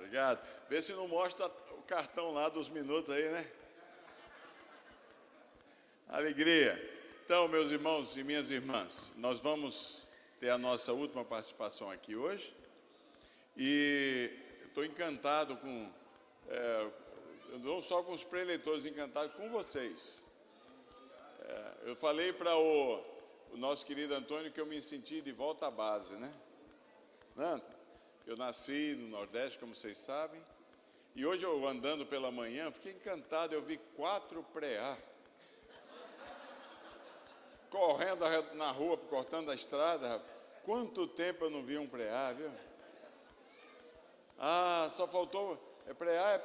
Obrigado. Vê se não mostra o cartão lá dos minutos aí, né? Alegria. Então, meus irmãos e minhas irmãs, nós vamos ter a nossa última participação aqui hoje. E estou encantado com, não só com os preleitores, encantado com vocês. Eu falei para o nosso querido Antônio que eu me senti de volta à base, né? Eu nasci no Nordeste, como vocês sabem, e hoje eu andando pela manhã, fiquei encantado, eu vi 4 pré-A, correndo na rua, cortando a estrada. Quanto tempo eu não vi um pré-A, viu? Só faltou, pré-A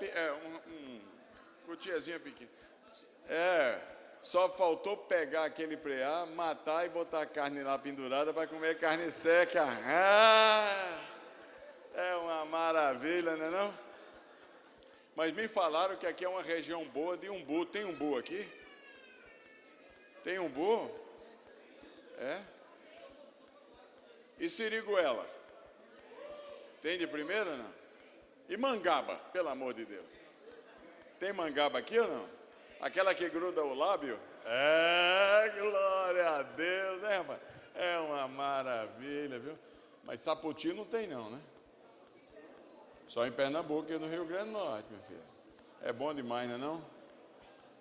um cutiazinho pequeno. Só faltou pegar aquele pré-A, matar e botar a carne lá pendurada para comer carne seca. É uma maravilha, não é não? Mas me falaram que aqui é uma região boa de umbu. Tem umbu aqui? Tem umbu? E siriguela? Tem de primeira, não? E mangaba, pelo amor de Deus? Tem mangaba aqui ou não? Aquela que gruda o lábio? Glória a Deus, né, rapaz? É uma maravilha, viu? Mas sapoti não tem não, né? Só em Pernambuco e no Rio Grande do Norte, meu filho. É bom demais, não é não?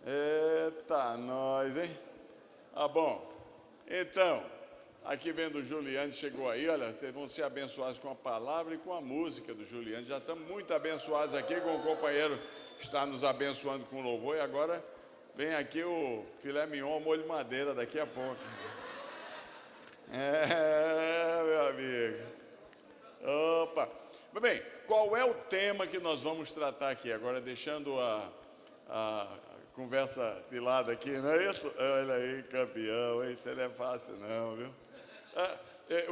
Eita, nós, hein? Bom. Então, aqui vendo o Juliane, chegou aí, olha, vocês vão ser abençoados com a palavra e com a música do Juliane. Já estamos muito abençoados aqui com o companheiro que está nos abençoando com louvor. E agora vem aqui o filé mignon, molho de madeira, daqui a pouco. Meu amigo. Opa. Bem, qual é o tema que nós vamos tratar aqui? Agora, deixando a conversa de lado aqui, não é isso? Olha aí, campeão, isso não é fácil não, viu?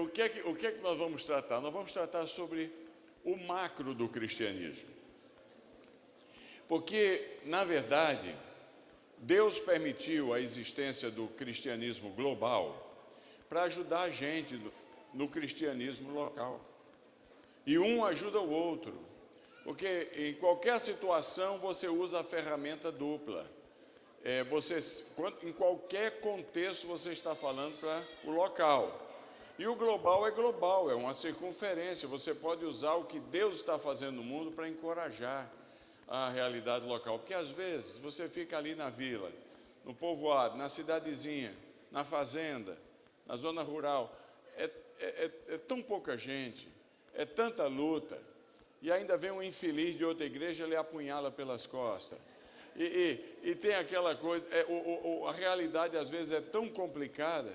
O que é que nós vamos tratar? Nós vamos tratar sobre o macro do cristianismo. Porque, na verdade, Deus permitiu a existência do cristianismo global para ajudar a gente no cristianismo local. E um ajuda o outro, porque em qualquer situação você usa a ferramenta dupla. Em qualquer contexto você está falando para o local. E o global é global, é uma circunferência. Você pode usar o que Deus está fazendo no mundo para encorajar a realidade local. Porque às vezes você fica ali na vila, no povoado, na cidadezinha, na fazenda, na zona rural. É tão pouca gente. É tanta luta, e ainda vem um infeliz de outra igreja, ele apunhala pelas costas. E tem aquela coisa, a realidade às vezes é tão complicada,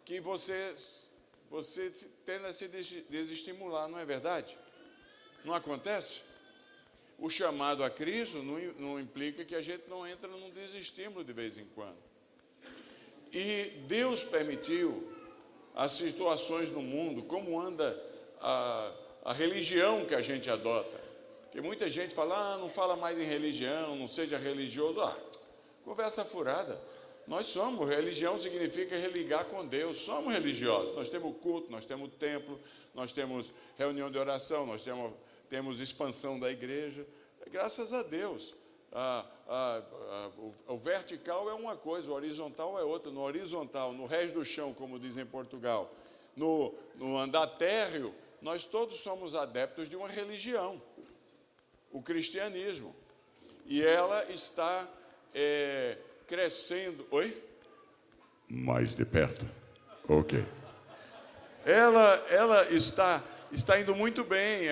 que você tende a se desestimular, não é verdade? Não acontece? O chamado a Cristo não implica que a gente não entra num desestímulo de vez em quando. E Deus permitiu as situações no mundo, como anda a religião que a gente adota, porque muita gente fala, não fala mais em religião, não seja religioso. Conversa furada. Nós somos, religião significa religar com Deus, somos religiosos, nós temos culto, nós temos templo, nós temos reunião de oração, nós temos expansão da igreja, graças a Deus. O vertical é uma coisa, o horizontal é outra. No horizontal, no resto do chão, como dizem em Portugal, no andar térreo, nós todos somos adeptos de uma religião, o cristianismo, e ela está crescendo. Oi? Mais de perto. Ok. Ela está indo muito bem.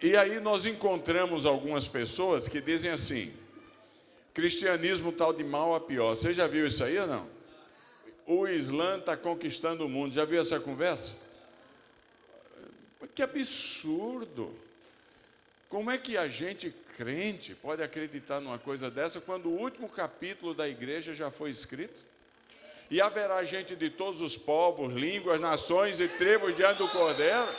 E aí nós encontramos algumas pessoas que dizem assim: cristianismo tal de mal a pior. Você já viu isso aí ou não? O Islã está conquistando o mundo. Já viu essa conversa? Que absurdo! Como é que a gente crente pode acreditar numa coisa dessa quando o último capítulo da igreja já foi escrito? E haverá gente de todos os povos, línguas, nações e tribos diante do Cordeiro?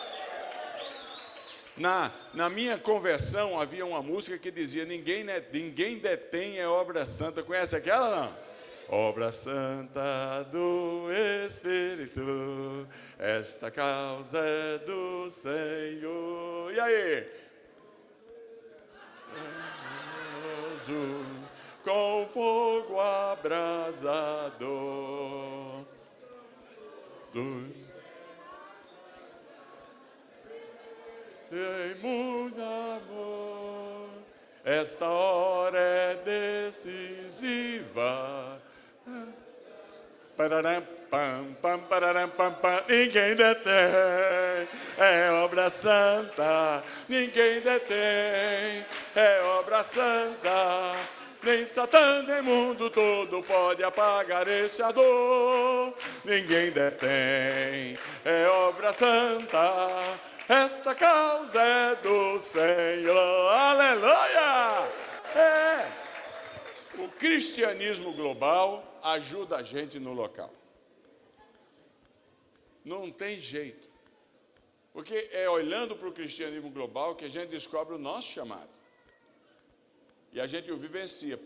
Na minha conversão havia uma música que dizia: ninguém detém a obra santa. Conhece aquela, não? Obra santa do Espírito, esta causa é do Senhor. E aí? Jesus, com fogo abrasador. Tem muito amor, esta hora é decisiva. Pararam, pam, pam, pararam, pam, pam. Ninguém detém, é obra santa. Ninguém detém, é obra santa. Nem Satã, nem mundo todo pode apagar este dor. Ninguém detém, é obra santa. Esta causa é do Senhor. Aleluia! O cristianismo global ajuda a gente no local. Não tem jeito. Porque é olhando para o cristianismo global que a gente descobre o nosso chamado. E a gente o vivencia.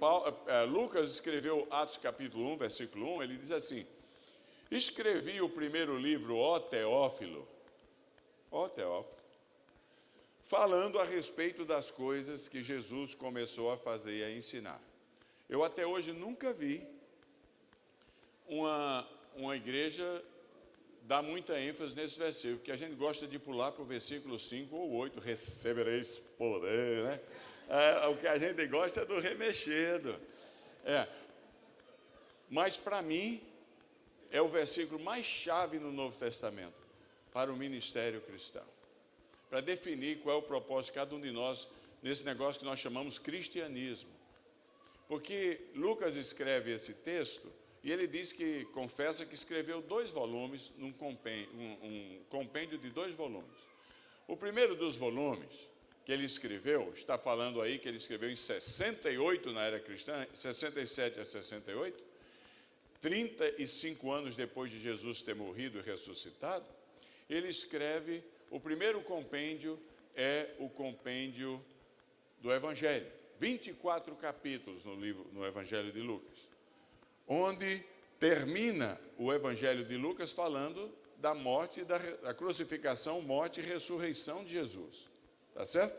Lucas escreveu Atos capítulo 1, versículo 1, ele diz assim: escrevi o primeiro livro, ó Teófilo, falando a respeito das coisas que Jesus começou a fazer e a ensinar. Eu até hoje nunca vi uma igreja dar muita ênfase nesse versículo, porque a gente gosta de pular para o versículo 5 ou 8, recebereis poder, né? O que a gente gosta é do remexido. Mas para mim, é o versículo mais chave no Novo Testamento, para o ministério cristão. Para definir qual é o propósito de cada um de nós, nesse negócio que nós chamamos cristianismo. Porque Lucas escreve esse texto, e ele diz que, confessa que escreveu 2 volumes, um compêndio de 2 volumes. O primeiro dos volumes que ele escreveu, está falando aí que ele escreveu em 68 na era cristã, 67 a 68, 35 anos depois de Jesus ter morrido e ressuscitado, ele escreve, o primeiro compêndio é o compêndio do Evangelho, 24 capítulos no Evangelho de Lucas, onde termina o Evangelho de Lucas falando da morte, da crucificação, morte e ressurreição de Jesus. Está certo?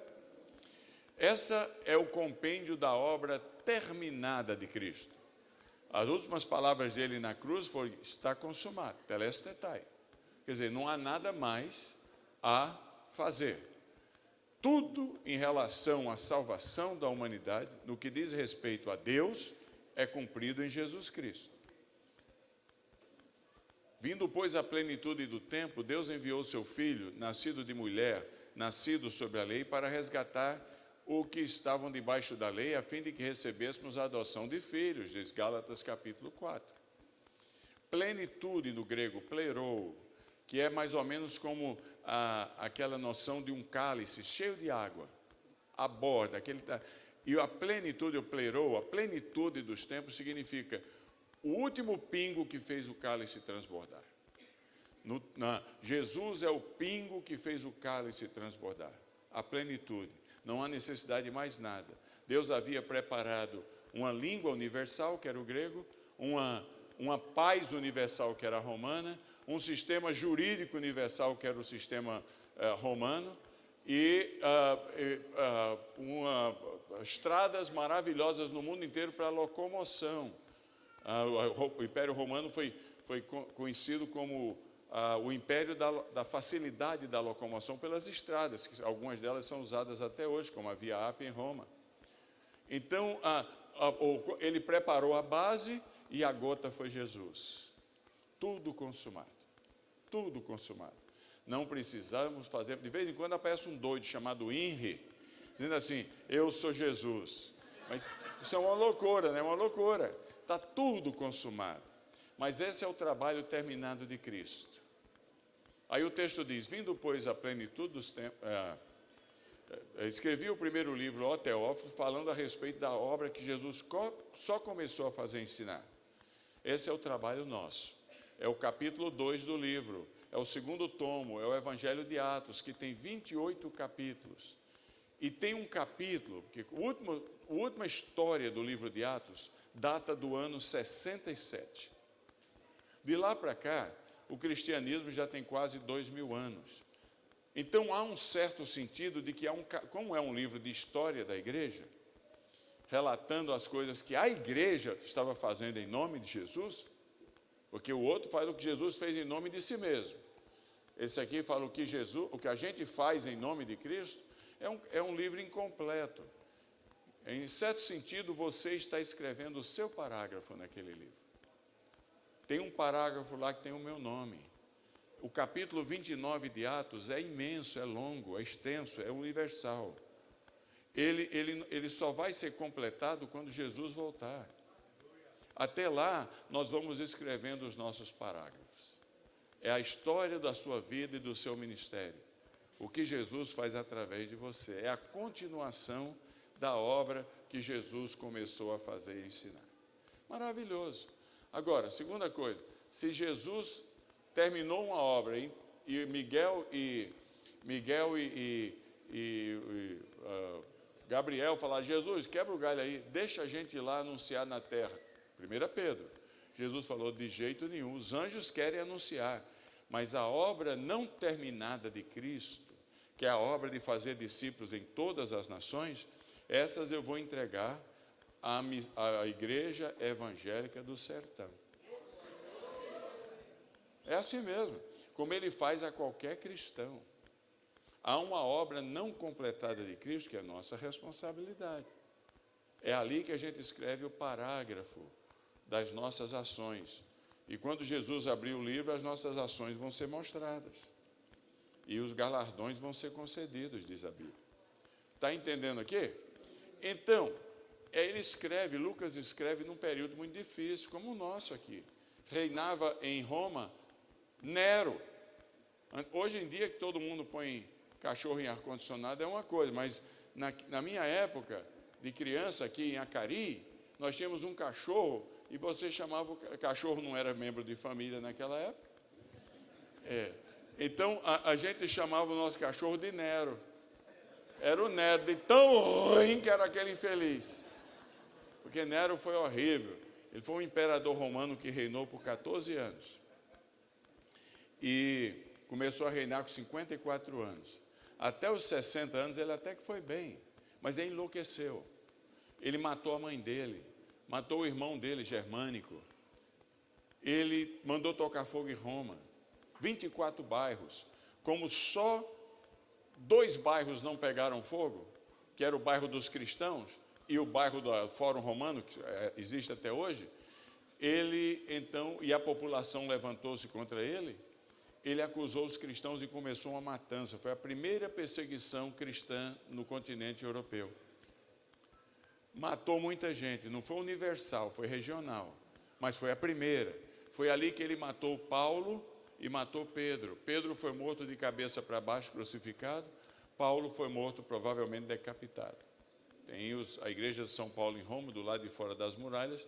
Essa é o compêndio da obra terminada de Cristo. As últimas palavras dele na cruz foram: está consumado, telestetai. Quer dizer, não há nada mais a fazer. Tudo em relação à salvação da humanidade, no que diz respeito a Deus, é cumprido em Jesus Cristo. Vindo, pois, a plenitude do tempo, Deus enviou seu Filho, nascido de mulher, nascido sob a lei, para resgatar o que estavam debaixo da lei, a fim de que recebêssemos a adoção de filhos, diz Gálatas capítulo 4. Plenitude no grego, plerou, que é mais ou menos como aquela noção de um cálice cheio de água, a borda, e a plenitude, o plerou, a plenitude dos tempos significa o último pingo que fez o cálice transbordar. Jesus é o pingo que fez o cálice transbordar, a plenitude. Não há necessidade de mais nada. Deus havia preparado uma língua universal, que era o grego, uma paz universal, que era a romana, um sistema jurídico universal, que era o sistema romano, e estradas maravilhosas no mundo inteiro para locomoção. O Império Romano foi conhecido como o império da facilidade da locomoção pelas estradas, que algumas delas são usadas até hoje, como a Via Ápia em Roma. Então, ele preparou a base e a gota foi Jesus. Tudo consumado. Tudo consumado. Não precisamos fazer. De vez em quando aparece um doido chamado INRI, dizendo assim: eu sou Jesus. Mas isso é uma loucura, né? Uma loucura. Está tudo consumado. Mas esse é o trabalho terminado de Cristo. Aí o texto diz: vindo, pois, a plenitude dos tempos. Escrevi o primeiro livro, ó Teófilo, falando a respeito da obra que Jesus só começou a fazer ensinar. Esse é o trabalho nosso. É o capítulo 2 do livro. É o segundo tomo, é o Evangelho de Atos, que tem 28 capítulos. E tem um capítulo, que a última história do livro de Atos data do ano 67. De lá para cá, o cristianismo já tem quase 2000 anos. Então há um certo sentido de que como é um livro de história da igreja, relatando as coisas que a igreja estava fazendo em nome de Jesus, porque o outro faz o que Jesus fez em nome de si mesmo. Esse aqui fala o que a gente faz em nome de Cristo, é um livro incompleto. Em certo sentido, você está escrevendo o seu parágrafo naquele livro. Tem um parágrafo lá que tem o meu nome. O capítulo 29 de Atos é imenso, é longo, é extenso, é universal. Ele só vai ser completado quando Jesus voltar. Até lá, nós vamos escrevendo os nossos parágrafos. É a história da sua vida e do seu ministério. O que Jesus faz através de você. É a continuação da obra que Jesus começou a fazer e ensinar. Maravilhoso. Agora, segunda coisa, se Jesus terminou uma obra e Miguel e Gabriel falaram, Jesus, quebra o galho aí, deixa a gente ir lá anunciar na terra. 1 Pedro. Jesus falou, de jeito nenhum, os anjos querem anunciar, mas a obra não terminada de Cristo, que é a obra de fazer discípulos em todas as nações, essas eu vou entregar à igreja evangélica do sertão. É assim mesmo, como ele faz a qualquer cristão. Há uma obra não completada de Cristo, que é a nossa responsabilidade. É ali que a gente escreve o parágrafo das nossas ações. E quando Jesus abrir o livro, as nossas ações vão ser mostradas. E os galardões vão ser concedidos, diz a Bíblia. Está entendendo aqui? Então, Lucas escreve num período muito difícil, como o nosso aqui. Reinava em Roma Nero. Hoje em dia que todo mundo põe cachorro em ar-condicionado é uma coisa, mas na minha época de criança aqui em Acari, nós tínhamos um cachorro e você chamava o cachorro, não era membro de família naquela época. Então a gente chamava o nosso cachorro de Nero. Era o Nero, de tão ruim que era aquele infeliz. Porque Nero foi horrível. Ele foi um imperador romano que reinou por 14 anos. E começou a reinar com 54 anos. Até os 60 anos ele até que foi bem, mas ele enlouqueceu. Ele matou a mãe dele, matou o irmão dele, Germânico. Ele mandou tocar fogo em Roma, 24 bairros. Como só 2 bairros não pegaram fogo, que era o bairro dos cristãos e o bairro do Fórum Romano, que existe até hoje, e a população levantou-se contra ele, ele acusou os cristãos e começou uma matança. Foi a primeira perseguição cristã no continente europeu. Matou muita gente, não foi universal, foi regional, mas foi a primeira. Foi ali que ele matou Paulo e matou Pedro. Pedro foi morto de cabeça para baixo, crucificado. Paulo foi morto, provavelmente decapitado. Tem a igreja de São Paulo em Roma, do lado de fora das muralhas,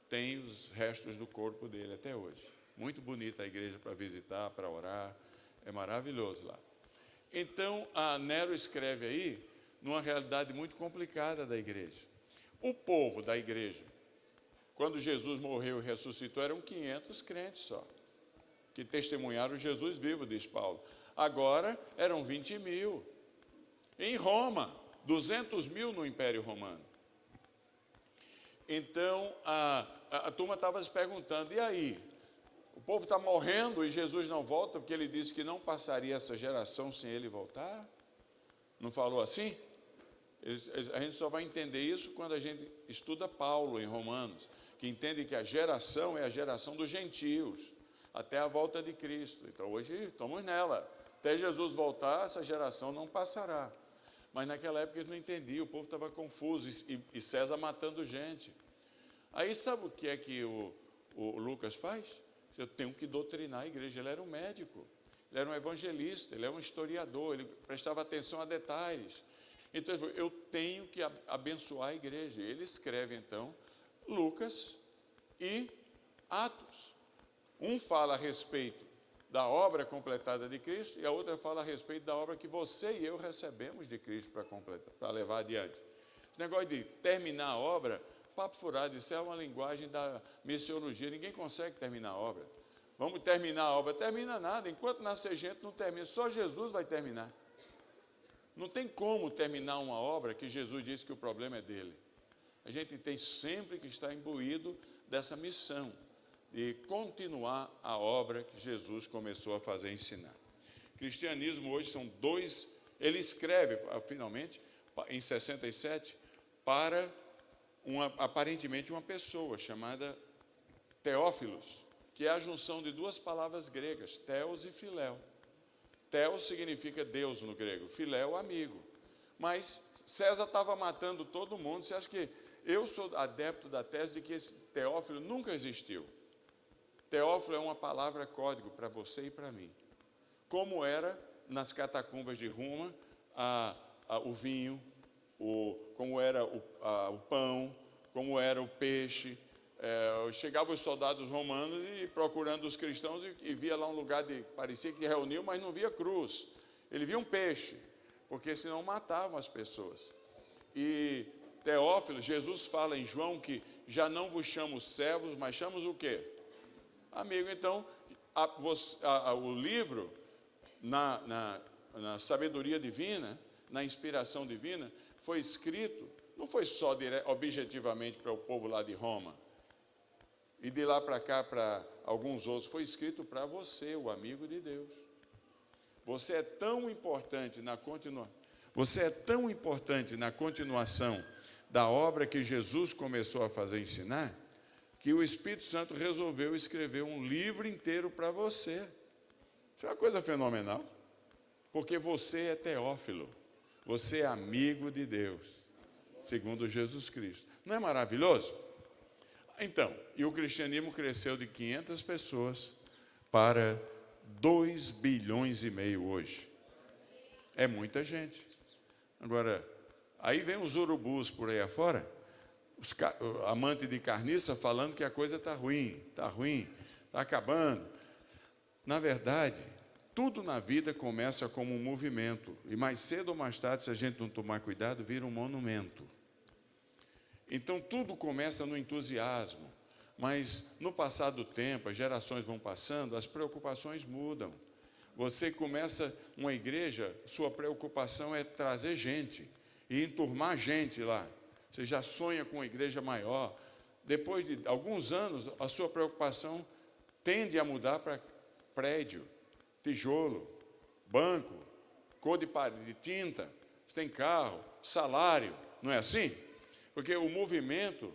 tem os restos do corpo dele até hoje. Muito bonita a igreja para visitar, para orar, é maravilhoso lá. Então, a Nero escreve aí, numa realidade muito complicada da igreja. O povo da igreja, quando Jesus morreu e ressuscitou, eram 500 crentes só, que testemunharam Jesus vivo, diz Paulo. Agora, eram 20 mil. Em Roma, 200 mil no Império Romano. Então, a turma estava se perguntando, e aí? O povo está morrendo e Jesus não volta, porque ele disse que não passaria essa geração sem ele voltar? Não falou assim? A gente só vai entender isso quando a gente estuda Paulo em Romanos, que entende que a geração é a geração dos gentios, até a volta de Cristo. Então hoje estamos nela. Até Jesus voltar, essa geração não passará. Mas naquela época eles não entendiam, o povo estava confuso e César matando gente. Aí sabe o que é que o Lucas faz? Eu tenho que doutrinar a igreja. Ele era um médico, ele era um evangelista, ele era um historiador, ele prestava atenção a detalhes. Então, eu tenho que abençoar a igreja. Ele escreve, então, Lucas e Atos. Um fala a respeito da obra completada de Cristo e a outra fala a respeito da obra que você e eu recebemos de Cristo para levar adiante. Esse negócio de terminar a obra, papo furado, isso é uma linguagem da missiologia, ninguém consegue terminar a obra. Vamos terminar a obra, termina nada, enquanto nascer gente não termina, só Jesus vai terminar. Não tem como terminar uma obra que Jesus disse que o problema é dele. a gente tem sempre que estar imbuído dessa missão, de continuar a obra que Jesus começou a fazer e ensinar. O cristianismo hoje são dois, ele escreve, finalmente, em 67, para aparentemente uma pessoa chamada Teófilos, que é a junção de duas palavras gregas, Theos e Filéu. Theos significa Deus no grego, Filéu, amigo. Mas César estava matando todo mundo. Você acha que eu sou adepto da tese de que esse Teófilo nunca existiu? Teófilo é uma palavra código para você e para mim. Como era nas catacumbas de Roma o vinho, como era o pão, como era o peixe. Chegavam os soldados romanos e procurando os cristãos e via lá um lugar parecia que reuniu, mas não via cruz. Ele via um peixe, porque senão matavam as pessoas. E Teófilo, Jesus fala em João que já não vos chamo servos, mas chamos o quê? Amigo. Então, o livro, na sabedoria divina, na inspiração divina, foi escrito, não foi só objetivamente para o povo lá de Roma, e de lá para cá para alguns outros, foi escrito para você, o amigo de Deus. Você é tão importante na continuação da obra que Jesus começou a fazer e ensinar, que o Espírito Santo resolveu escrever um livro inteiro para você. Isso é uma coisa fenomenal, porque você é Teófilo, você é amigo de Deus, segundo Jesus Cristo. Não é maravilhoso? Então, e o cristianismo cresceu de 500 pessoas para 2 bilhões e meio hoje. É muita gente. Agora, aí vem os urubus por aí afora, os amantes de carniça falando que a coisa está ruim, está acabando. Na verdade, tudo na vida começa como um movimento, e mais cedo ou mais tarde, se a gente não tomar cuidado, vira um monumento. Então, tudo começa no entusiasmo, mas no passar do tempo, as gerações vão passando, as preocupações mudam. Você começa uma igreja, sua preocupação é trazer gente e enturmar gente lá. Você já sonha com uma igreja maior. Depois de alguns anos, a sua preocupação tende a mudar para prédio, tijolo, banco, cor de parede, de tinta, você tem carro, salário, não é assim? Porque o movimento,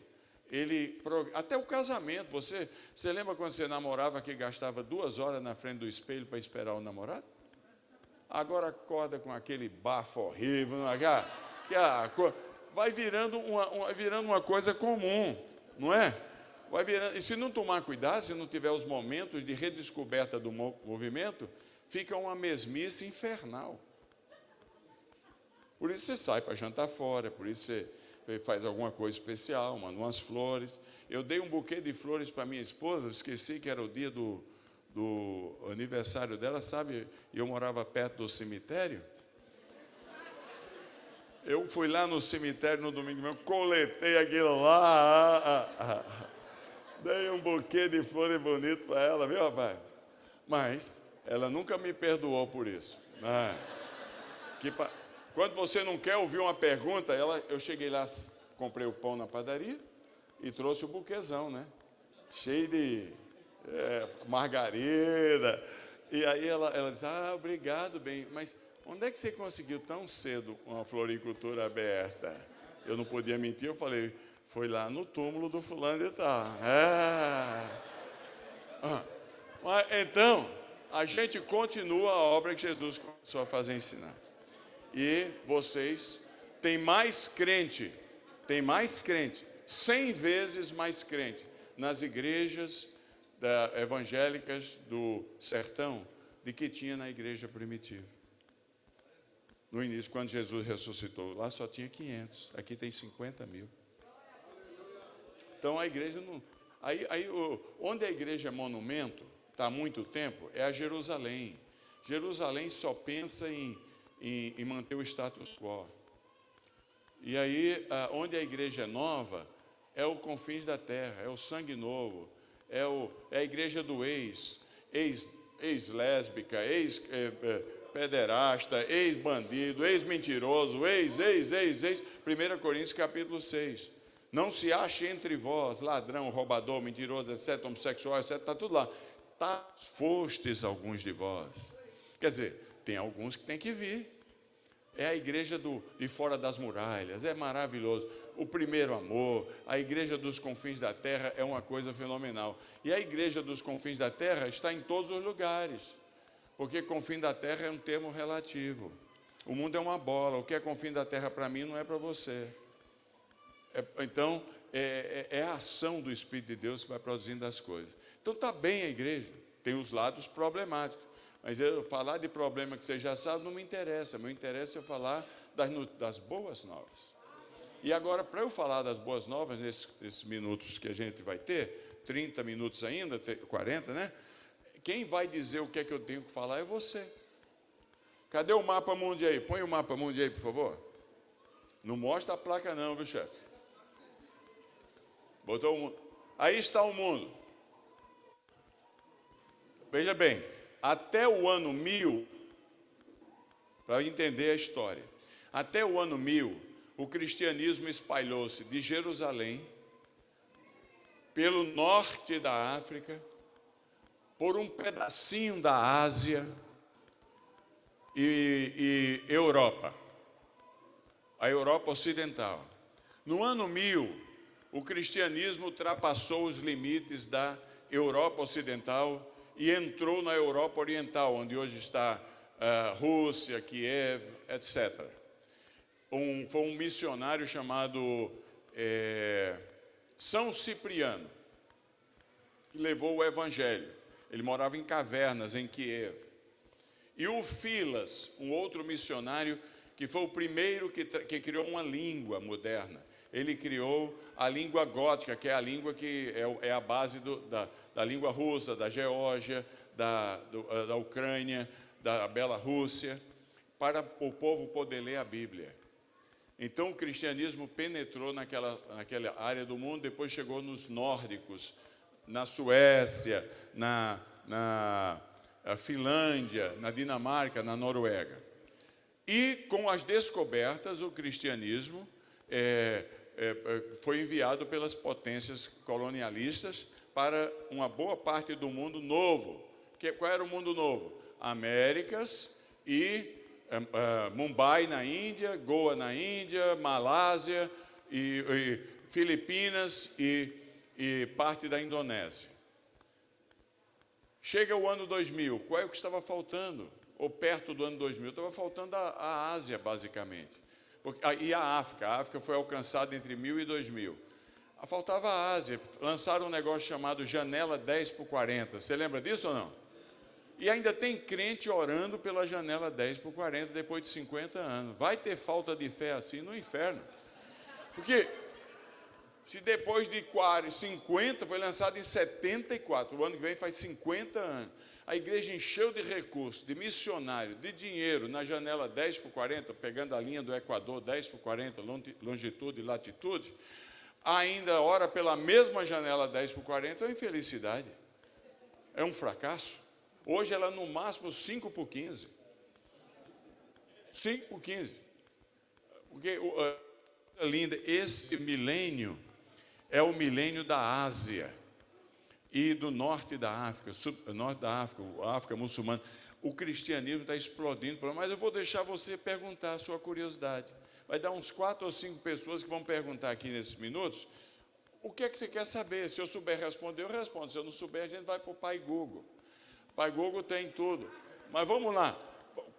até o casamento, você lembra quando você namorava que gastava 2 horas na frente do espelho para esperar o namorado? Agora acorda com aquele bafo horrível, vai virando uma coisa comum, não é? Vai virando, e se não tomar cuidado, se não tiver os momentos de redescoberta do movimento, fica uma mesmice infernal. Por isso você sai para jantar fora, por isso você faz alguma coisa especial, manda umas flores. Eu dei um buquê de flores para minha esposa, esqueci que era o dia do aniversário dela, sabe? E eu morava perto do cemitério. Eu fui lá no cemitério no domingo mesmo, coletei aquilo lá, dei um buquê de flores bonito para ela, viu, rapaz? Mas ela nunca me perdoou por isso. Quando você não quer ouvir uma pergunta, eu cheguei lá, comprei o pão na padaria e trouxe o buquezão, né? Cheio de margarida. E aí ela disse, obrigado, bem, mas onde é que você conseguiu tão cedo uma floricultura aberta? Eu não podia mentir, eu falei, foi lá no túmulo do fulano e tal. Então, a gente continua a obra que Jesus começou a fazer e ensinar. E vocês têm mais crente, 100 vezes mais crente nas igrejas evangélicas do sertão do que tinha na igreja primitiva. No início, quando Jesus ressuscitou, lá só tinha 500, aqui tem 50 mil. Então a igreja não... Onde a igreja é monumento, está há muito tempo, é a Jerusalém. Jerusalém só pensa em manter o status quo. E aí, onde a igreja é nova, é o confins da terra, é o sangue novo, é a igreja do ex-lésbica, ex-pederasta, ex-bandido, ex-mentiroso, 1 Coríntios capítulo 6. Não se ache entre vós ladrão, roubador, mentiroso, etc., homossexual, etc., está tudo lá. Fostes alguns de vós. Quer dizer, tem alguns que têm que vir. É a igreja de fora das muralhas, é maravilhoso. O primeiro amor, a igreja dos confins da terra é uma coisa fenomenal. E a igreja dos confins da terra está em todos os lugares, porque confim da terra é um termo relativo. O mundo é uma bola, o que é confim da terra para mim não é para você. Então, é a ação do Espírito de Deus que vai produzindo as coisas. Então, está bem a igreja, tem os lados problemáticos. Mas eu falar de problema que você já sabe não me interessa. Meu interesse é falar das boas novas. E agora, para eu falar das boas novas, nesses minutos que a gente vai ter, 30 minutos ainda, 40, né? Quem vai dizer o que é que eu tenho que falar é você. Cadê o mapa mundi aí? Põe o mapa mundi aí, por favor. Não mostra a placa não, viu, chefe? Botou o mundo. Aí está o mundo. Veja bem. Até o ano 1000, para entender a história, até o ano 1000, o cristianismo espalhou-se de Jerusalém, pelo norte da África, por um pedacinho da Ásia e Europa, a Europa Ocidental. No ano 1000, o cristianismo ultrapassou os limites da Europa Ocidental e entrou na Europa Oriental, onde hoje está Rússia, Kiev, etc. Foi um missionário chamado São Cipriano, que levou o evangelho. Ele morava em cavernas, em Kiev. E o Filas, um outro missionário, que foi o primeiro que criou uma língua moderna. Ele criou a língua gótica, que é a língua que é a base da língua russa, da Geórgia, da Ucrânia, da Bielorrússia, para o povo poder ler a Bíblia. Então o cristianismo penetrou naquela área do mundo, depois chegou nos nórdicos, na Suécia, na Finlândia, na Dinamarca, na Noruega. E com as descobertas, o cristianismo foi enviado pelas potências colonialistas para uma boa parte do mundo novo. Qual era o mundo novo? Américas e Mumbai na Índia, Goa na Índia, Malásia, e Filipinas e parte da Indonésia. Chega o ano 2000, qual é o que estava faltando? Ou perto do ano 2000, estava faltando a Ásia, basicamente. E a África foi alcançada entre 1000 e 2000. Faltava a Ásia, lançaram um negócio chamado Janela 10x40, você lembra disso ou não? E ainda tem crente orando pela janela 10x40 depois de 50 anos. Vai ter falta de fé assim no inferno. Porque se depois de 50 foi lançado em 74, o ano que vem faz 50 anos. A igreja encheu de recursos, de missionário, de dinheiro na janela 10x40, pegando a linha do Equador 10x40, longitude e latitude, ainda ora pela mesma janela 10x40, é uma infelicidade. É um fracasso. Hoje ela no máximo 5x15. 5x15. Porque, linda, esse milênio é o milênio da Ásia e do norte da África, a África muçulmana. O cristianismo está explodindo, mas eu vou deixar você perguntar a sua curiosidade. Vai dar uns 4 ou 5 pessoas que vão perguntar aqui nesses minutos, o que é que você quer saber? Se eu souber responder, eu respondo. Se eu não souber, a gente vai para o Pai Google. O Pai Google tem tudo. Mas vamos lá.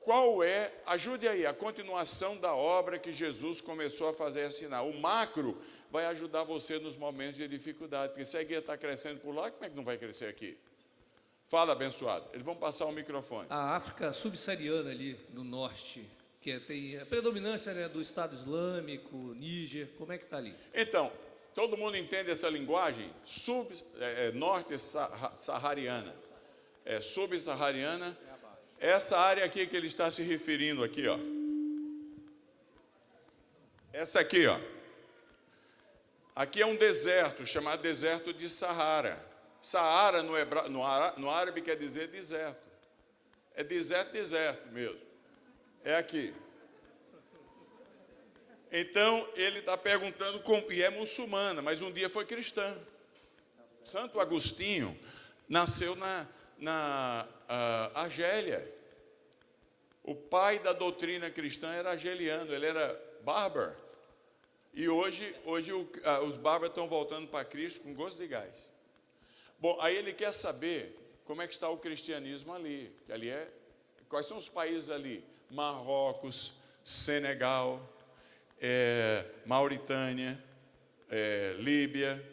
Qual é, ajude aí, a continuação da obra que Jesus começou a fazer assinar? O macro vai ajudar você nos momentos de dificuldade, porque se a igreja está crescendo por lá, como é que não vai crescer aqui? Fala, abençoado. Eles vão passar o microfone. A África subsaariana ali no norte, que tem a predominância, né, do Estado Islâmico, Níger, como é que está ali? Então, todo mundo entende essa linguagem? Norte-saariana. Subsaariana. Essa área aqui que ele está se referindo aqui, ó. Essa aqui, ó. Aqui é um deserto, chamado deserto de Saara. Saara no árabe quer dizer deserto. É deserto mesmo. É aqui. Então, ele está perguntando, e é muçulmana, mas um dia foi cristã. Santo Agostinho nasceu na Argélia. O pai da doutrina cristã era argeliano, ele era bárbaro. E hoje os bárbaros estão voltando para Cristo com gosto de gás. Bom, aí ele quer saber como é que está o cristianismo ali. Que ali quais são os países ali? Marrocos, Senegal, Mauritânia, Líbia,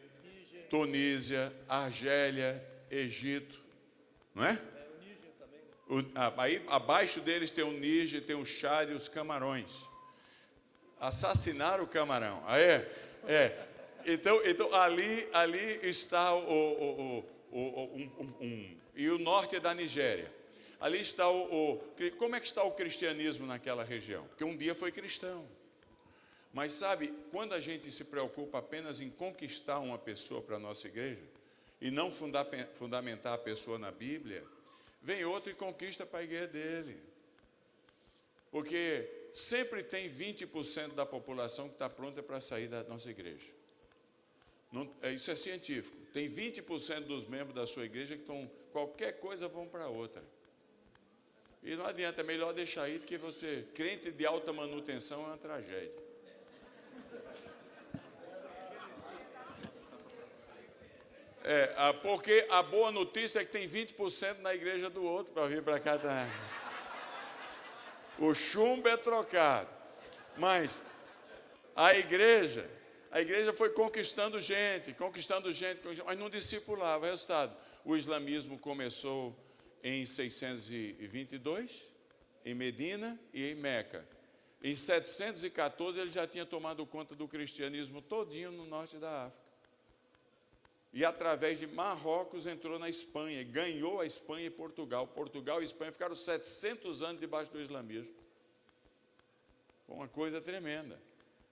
Tunísia, Argélia, Egito, não é? Aí abaixo deles tem o Níger, tem o Chad e os Camarões. Assassinaram o camarão. Então ali está e o norte é da Nigéria. Ali está como é que está o cristianismo naquela região? Porque um dia foi cristão. Mas sabe, quando a gente se preocupa apenas em conquistar uma pessoa para a nossa igreja, e não fundamentar a pessoa na Bíblia, vem outro e conquista para a igreja dele. Porque sempre tem 20% da população que está pronta para sair da nossa igreja. Isso é científico. Tem 20% dos membros da sua igreja que estão, qualquer coisa vão para outra. E não adianta, é melhor deixar aí do que você, crente de alta manutenção é uma tragédia. Porque a boa notícia é que tem 20% na igreja do outro para vir para cá. Tá? O chumbo é trocado. Mas a igreja foi conquistando gente, mas não discipulava. Resultado, o islamismo começou em 622, em Medina e em Meca. Em 714 ele já tinha tomado conta do cristianismo todinho no norte da África. E através de Marrocos entrou na Espanha, ganhou a Espanha e Portugal. Portugal e Espanha ficaram 700 anos debaixo do islamismo. Uma coisa tremenda.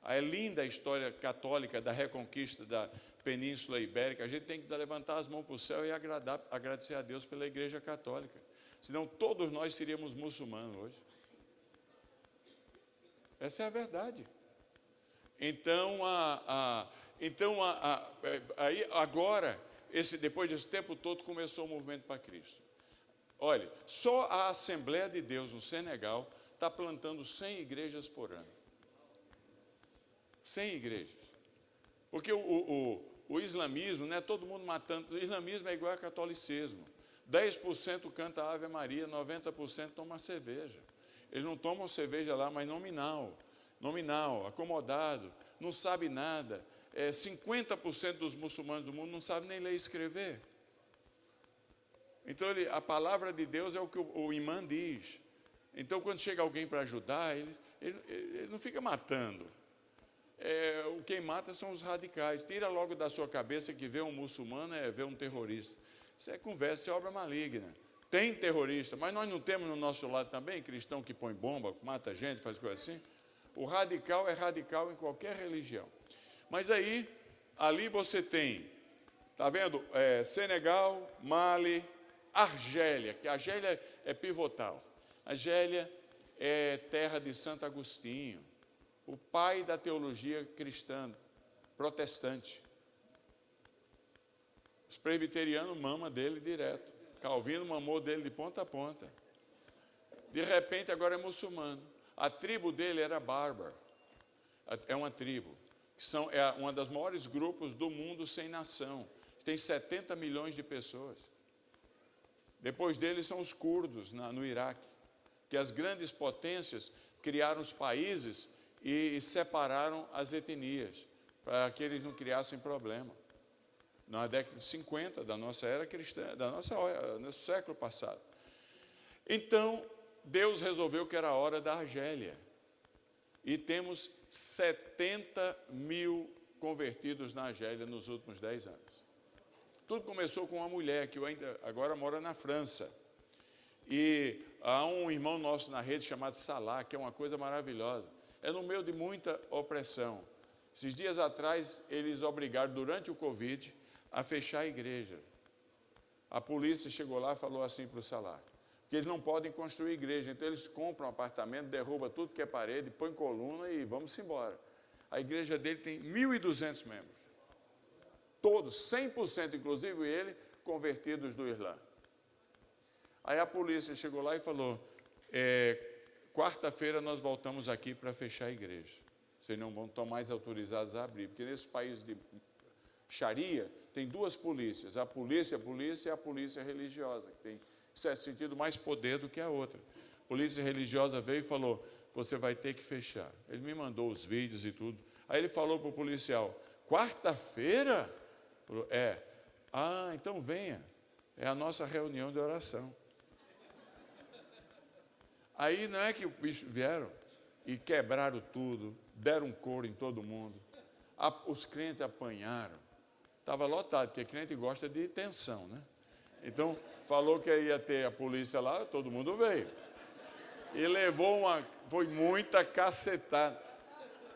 É linda a história católica da reconquista da Península Ibérica. A gente tem que levantar as mãos para o céu e agradecer a Deus pela Igreja Católica. Senão todos nós seríamos muçulmanos hoje. Essa é a verdade. Então, aí agora, depois desse tempo todo, começou o movimento para Cristo. Olha, só a Assembleia de Deus no Senegal está plantando 100 igrejas por ano. 100 igrejas. Porque o islamismo, não é todo mundo matando. O islamismo é igual ao catolicismo. 10% canta Ave Maria, 90% toma cerveja. Eles não tomam cerveja lá, mas nominal, acomodado, não sabe nada. 50% dos muçulmanos do mundo não sabem nem ler e escrever. Então, a palavra de Deus é o que o imã diz. Então, quando chega alguém para ajudar, ele não fica matando. Quem mata são os radicais. Tira logo da sua cabeça que ver um muçulmano é ver um terrorista. Isso é conversa, isso é obra maligna. Tem terrorista, mas nós não temos no nosso lado também cristão que põe bomba, mata gente, faz coisa assim. O radical é radical em qualquer religião. Mas ali você tem, está vendo? Senegal, Mali, Argélia, que a Argélia é pivotal. Argélia é terra de Santo Agostinho, o pai da teologia cristã, protestante. Os presbiterianos mamam dele direto. Calvino mamou dele de ponta a ponta. De repente, agora é muçulmano. A tribo dele era bárbara. É uma tribo. É uma das maiores grupos do mundo sem nação. Tem 70 milhões de pessoas. Depois deles são os curdos, no Iraque. Que as grandes potências criaram os países e separaram as etnias, para que eles não criassem problema. Na década de 50 da nossa era cristã, do século passado. Então, Deus resolveu que era a hora da Argélia. E temos 70 mil convertidos na Argélia nos últimos 10 anos. Tudo começou com uma mulher que agora mora na França. E há um irmão nosso na rede chamado Salah, que é uma coisa maravilhosa. É no meio de muita opressão. Esses dias atrás, eles obrigaram, durante o Covid, a fechar a igreja. A polícia chegou lá e falou assim para o Salah, que eles não podem construir igreja, então eles compram um apartamento, derrubam tudo que é parede, põem coluna e vamos embora. A igreja dele tem 1.200 membros. Todos, 100%, inclusive ele, convertidos do Islã. Aí a polícia chegou lá e falou, quarta-feira nós voltamos aqui para fechar a igreja. Vocês não vão estar mais autorizados a abrir, porque nesse país de Sharia tem duas polícias, a polícia e a polícia religiosa, que tem certo sentido mais poder do que a outra. A polícia religiosa veio e falou, você vai ter que fechar. Ele me mandou os vídeos e tudo. Aí ele falou para o policial, quarta-feira? Então venha, é a nossa reunião de oração. Aí não é que os bichos vieram e quebraram tudo, deram um couro em todo mundo. Os crentes apanharam. Estava lotado, porque crente gosta de tensão, né? Então, falou que ia ter a polícia lá, todo mundo veio. E foi muita cacetada.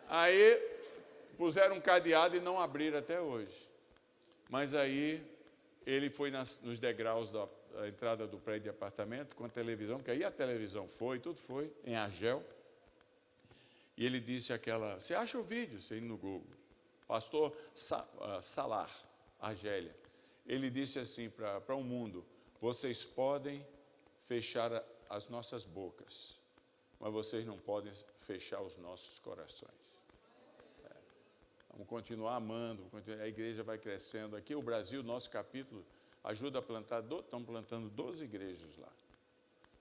Aí, puseram um cadeado e não abriram até hoje. Mas aí, ele foi nos degraus da entrada do prédio de apartamento, com a televisão, que aí a televisão foi, tudo foi, em Argel. E ele disse você acha o vídeo, você indo no Google, pastor Salar, Argélia. Ele disse assim para o mundo, vocês podem fechar as nossas bocas, mas vocês não podem fechar os nossos corações. Vamos continuar amando, a igreja vai crescendo. Aqui o Brasil, nosso capítulo, ajuda a plantar, estão plantando 12 igrejas lá.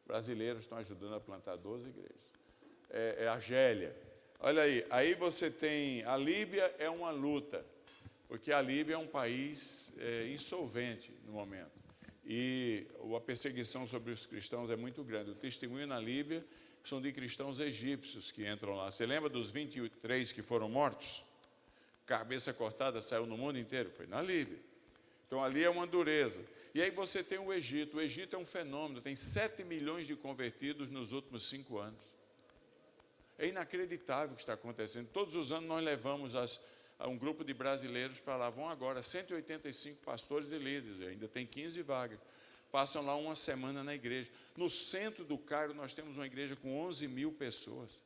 Brasileiros estão ajudando a plantar 12 igrejas. Argélia. Olha aí você tem, a Líbia é uma luta, porque a Líbia é um país insolvente no momento. E a perseguição sobre os cristãos é muito grande. O testemunho na Líbia são de cristãos egípcios que entram lá. Você lembra dos 23 que foram mortos? Cabeça cortada, saiu no mundo inteiro, foi na Líbia. Então ali é uma dureza. E aí você tem o Egito. O Egito é um fenômeno, tem 7 milhões de convertidos nos últimos 5 anos. É inacreditável o que está acontecendo. Todos os anos nós levamos um grupo de brasileiros para lá. Vão agora 185 pastores e líderes, ainda tem 15 vagas. Passam lá uma semana na igreja. No centro do Cairo nós temos uma igreja com 11 mil pessoas.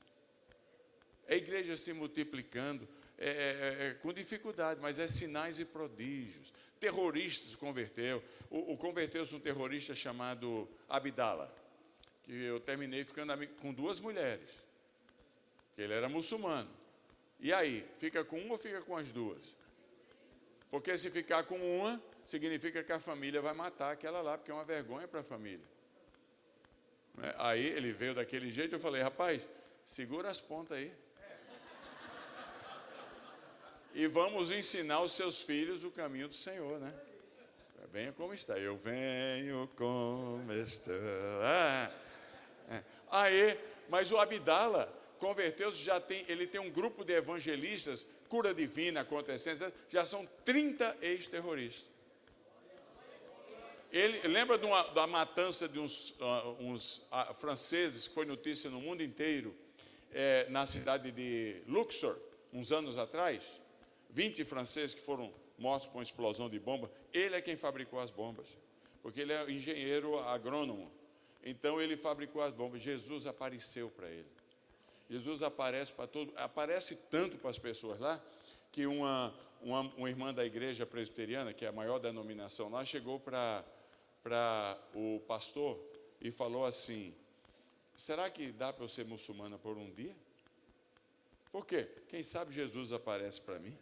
A igreja se multiplicando, com dificuldade, mas é sinais e prodígios. Terroristas converteu. Converteu-se um terrorista chamado Abdallah, que eu terminei ficando amigo com 2 mulheres, que ele era muçulmano. E aí, fica com uma ou fica com as 2? Porque se ficar com uma, significa que a família vai matar aquela lá, porque é uma vergonha para a família. Aí ele veio daquele jeito, eu falei, rapaz, segura as pontas aí. E vamos ensinar os seus filhos o caminho do Senhor, né? Venha como está. Eu venho como estou. Aí, mas o Abdallah converteu-se, ele tem um grupo de evangelistas, cura divina acontecendo, já são 30 ex-terroristas. Ele lembra da matança de uns franceses, que foi notícia no mundo inteiro, na cidade de Luxor, uns anos atrás? 20 franceses que foram mortos com explosão de bomba. Ele é quem fabricou as bombas, porque ele é engenheiro agrônomo. Então ele fabricou as bombas. Jesus apareceu para ele. Jesus aparece para aparece tanto para as pessoas lá, que uma irmã da igreja presbiteriana, que é a maior denominação lá, chegou para o pastor e falou assim, será que dá para eu ser muçulmana por um dia? Por quê? Quem sabe Jesus aparece para mim?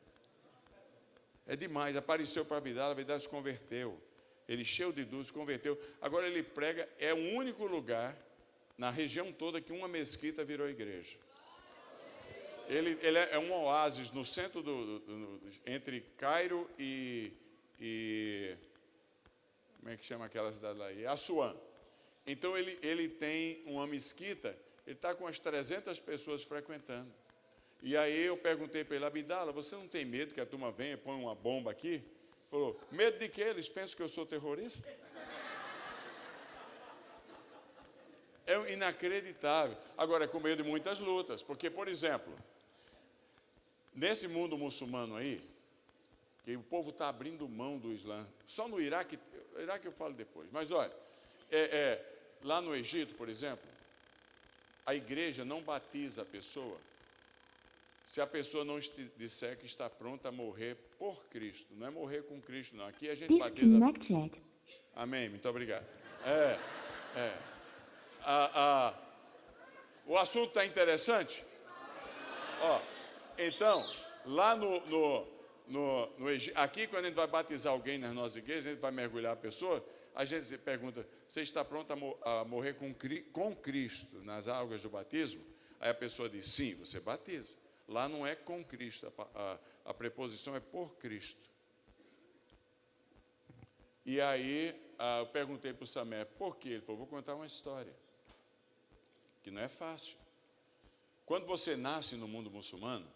É demais, apareceu para Abdallah se converteu. Ele, cheio de dúvidas, se converteu. Agora ele prega, é o único lugar na região toda que uma mesquita virou igreja. Ele é um oásis no centro entre Cairo e como é que chama aquela cidade lá? Assuã. Então ele tem uma mesquita, ele está com umas 300 pessoas frequentando. E aí eu perguntei para ele, Abdallah, você não tem medo que a turma venha e põe uma bomba aqui? Ele falou, medo de quê? Eles pensam que eu sou terrorista? É inacreditável. Agora, é com medo de muitas lutas, porque, por exemplo, nesse mundo muçulmano aí, que o povo está abrindo mão do Islã, só no Iraque eu falo depois, mas olha, lá no Egito, por exemplo, a igreja não batiza a pessoa se a pessoa não disser que está pronta a morrer por Cristo. Não é morrer com Cristo, não. Aqui a gente batiza... Amém, muito obrigado. O assunto está interessante? Ó, então, lá no Egito, aqui quando a gente vai batizar alguém nas nossas igrejas, a gente vai mergulhar a pessoa, a gente pergunta, você está pronto a morrer com Cristo nas águas do batismo? Aí a pessoa diz, sim, você batiza. Lá não é com Cristo, a preposição é por Cristo. E aí eu perguntei para o Samé, por quê? Ele falou, vou contar uma história, que não é fácil. Quando você nasce no mundo muçulmano,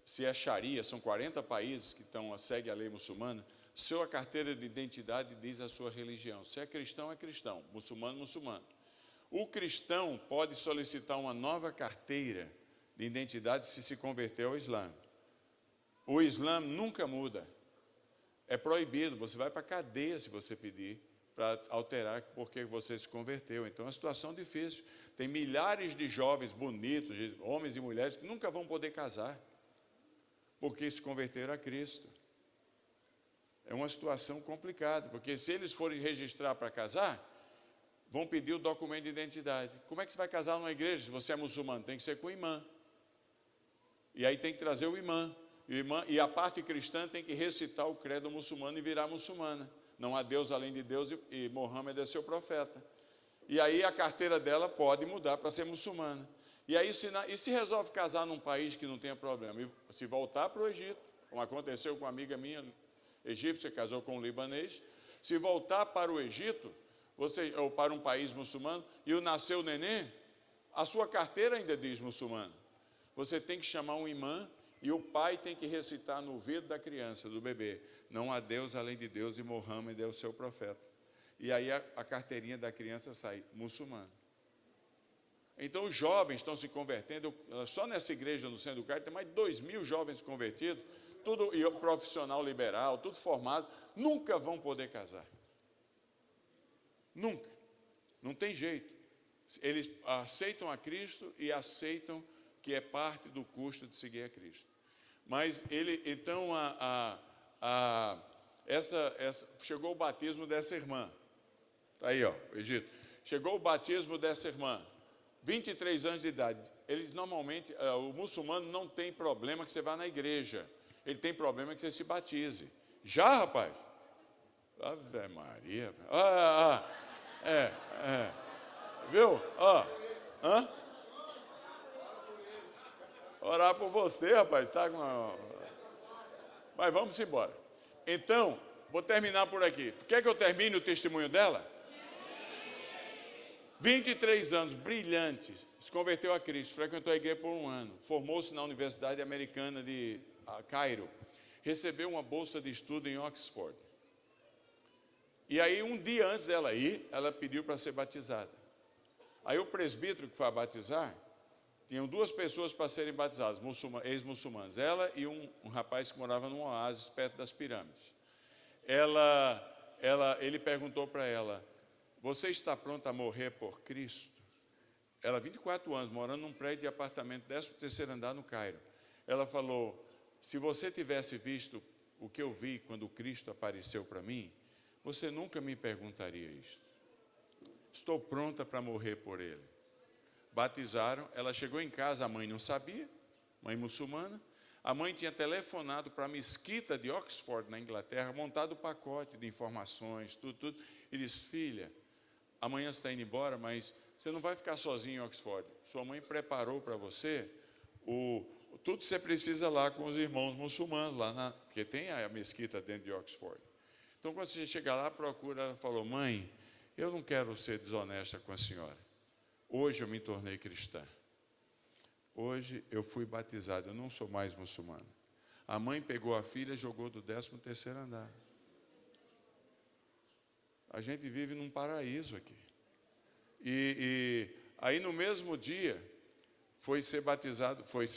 se é Sharia, são 40 países que seguem a lei muçulmana, sua carteira de identidade diz a sua religião. Se é cristão, muçulmano, muçulmano. O cristão pode solicitar uma nova carteira de identidade se converter ao Islã. O Islã nunca muda. É proibido, você vai para a cadeia se você pedir para alterar porque você se converteu. Então é uma situação difícil. Tem milhares de jovens bonitos, de homens e mulheres, que nunca vão poder casar, porque se converteram a Cristo. É uma situação complicada, porque se eles forem registrar para casar, vão pedir o documento de identidade. Como é que você vai casar numa igreja se você é muçulmano? Tem que ser com o imã. E aí tem que trazer o imã. E a parte cristã tem que recitar o credo muçulmano e virar muçulmana. Não há Deus além de Deus e Mohammed é seu profeta. E aí a carteira dela pode mudar para ser muçulmana. E aí se resolve casar num país que não tenha problema, e se voltar para o Egito, como aconteceu com uma amiga minha egípcia, casou com um libanês, se voltar para o Egito, ou para um país muçulmano, e nasceu o neném, a sua carteira ainda diz muçulmano. Você tem que chamar um imã, e o pai tem que recitar no ouvido da criança, do bebê, não há Deus além de Deus e Mohammed é o seu profeta. E aí a carteirinha da criança sai muçulmano. Então os jovens estão se convertendo, só nessa igreja no Centro do Carmo tem mais de 2.000 jovens convertidos, tudo e profissional liberal, tudo formado, nunca vão poder casar. Nunca. Não tem jeito. Eles aceitam a Cristo e aceitam que é parte do custo de seguir a Cristo. Mas chegou o batismo dessa irmã. Está aí, ó, Egito. Chegou o batismo dessa irmã. 23 anos de idade. Eles normalmente, o muçulmano não tem problema que você vá na igreja. Ele tem problema que você se batize. Já, rapaz? Ave Maria. Viu? Orar por você, rapaz. Tá com Mas vamos embora. Então, vou terminar por aqui. Quer que eu termine o testemunho dela? 23 anos, brilhantes, se converteu a Cristo, frequentou a igreja por 1 ano, formou-se na Universidade Americana de Cairo, recebeu uma bolsa de estudo em Oxford. E aí, um dia antes dela ir, ela pediu para ser batizada. Aí o presbítero que foi a batizar, tinham 2 pessoas para serem batizadas, ex-muçulmanos, ela e um rapaz que morava num oásis perto das pirâmides. Ele perguntou para ela, você está pronta a morrer por Cristo? Ela, 24 anos, morando num prédio de apartamento, 13º andar no Cairo. Ela falou, se você tivesse visto o que eu vi quando Cristo apareceu para mim, você nunca me perguntaria isto. Estou pronta para morrer por Ele. Batizaram, ela chegou em casa, a mãe não sabia, mãe muçulmana. A mãe tinha telefonado para a mesquita de Oxford, na Inglaterra, montado o pacote de informações, tudo. E disse, filha, amanhã você está indo embora, mas você não vai ficar sozinho em Oxford. Sua mãe preparou para você tudo que você precisa lá com os irmãos muçulmanos, porque tem a mesquita dentro de Oxford. Então, quando você chegar lá, procura, ela falou, mãe, eu não quero ser desonesta com a senhora. Hoje eu me tornei cristã. Hoje eu fui batizado, eu não sou mais muçulmano. A mãe pegou a filha e jogou do 13º andar. A gente vive num paraíso aqui. E aí no mesmo dia, foi ser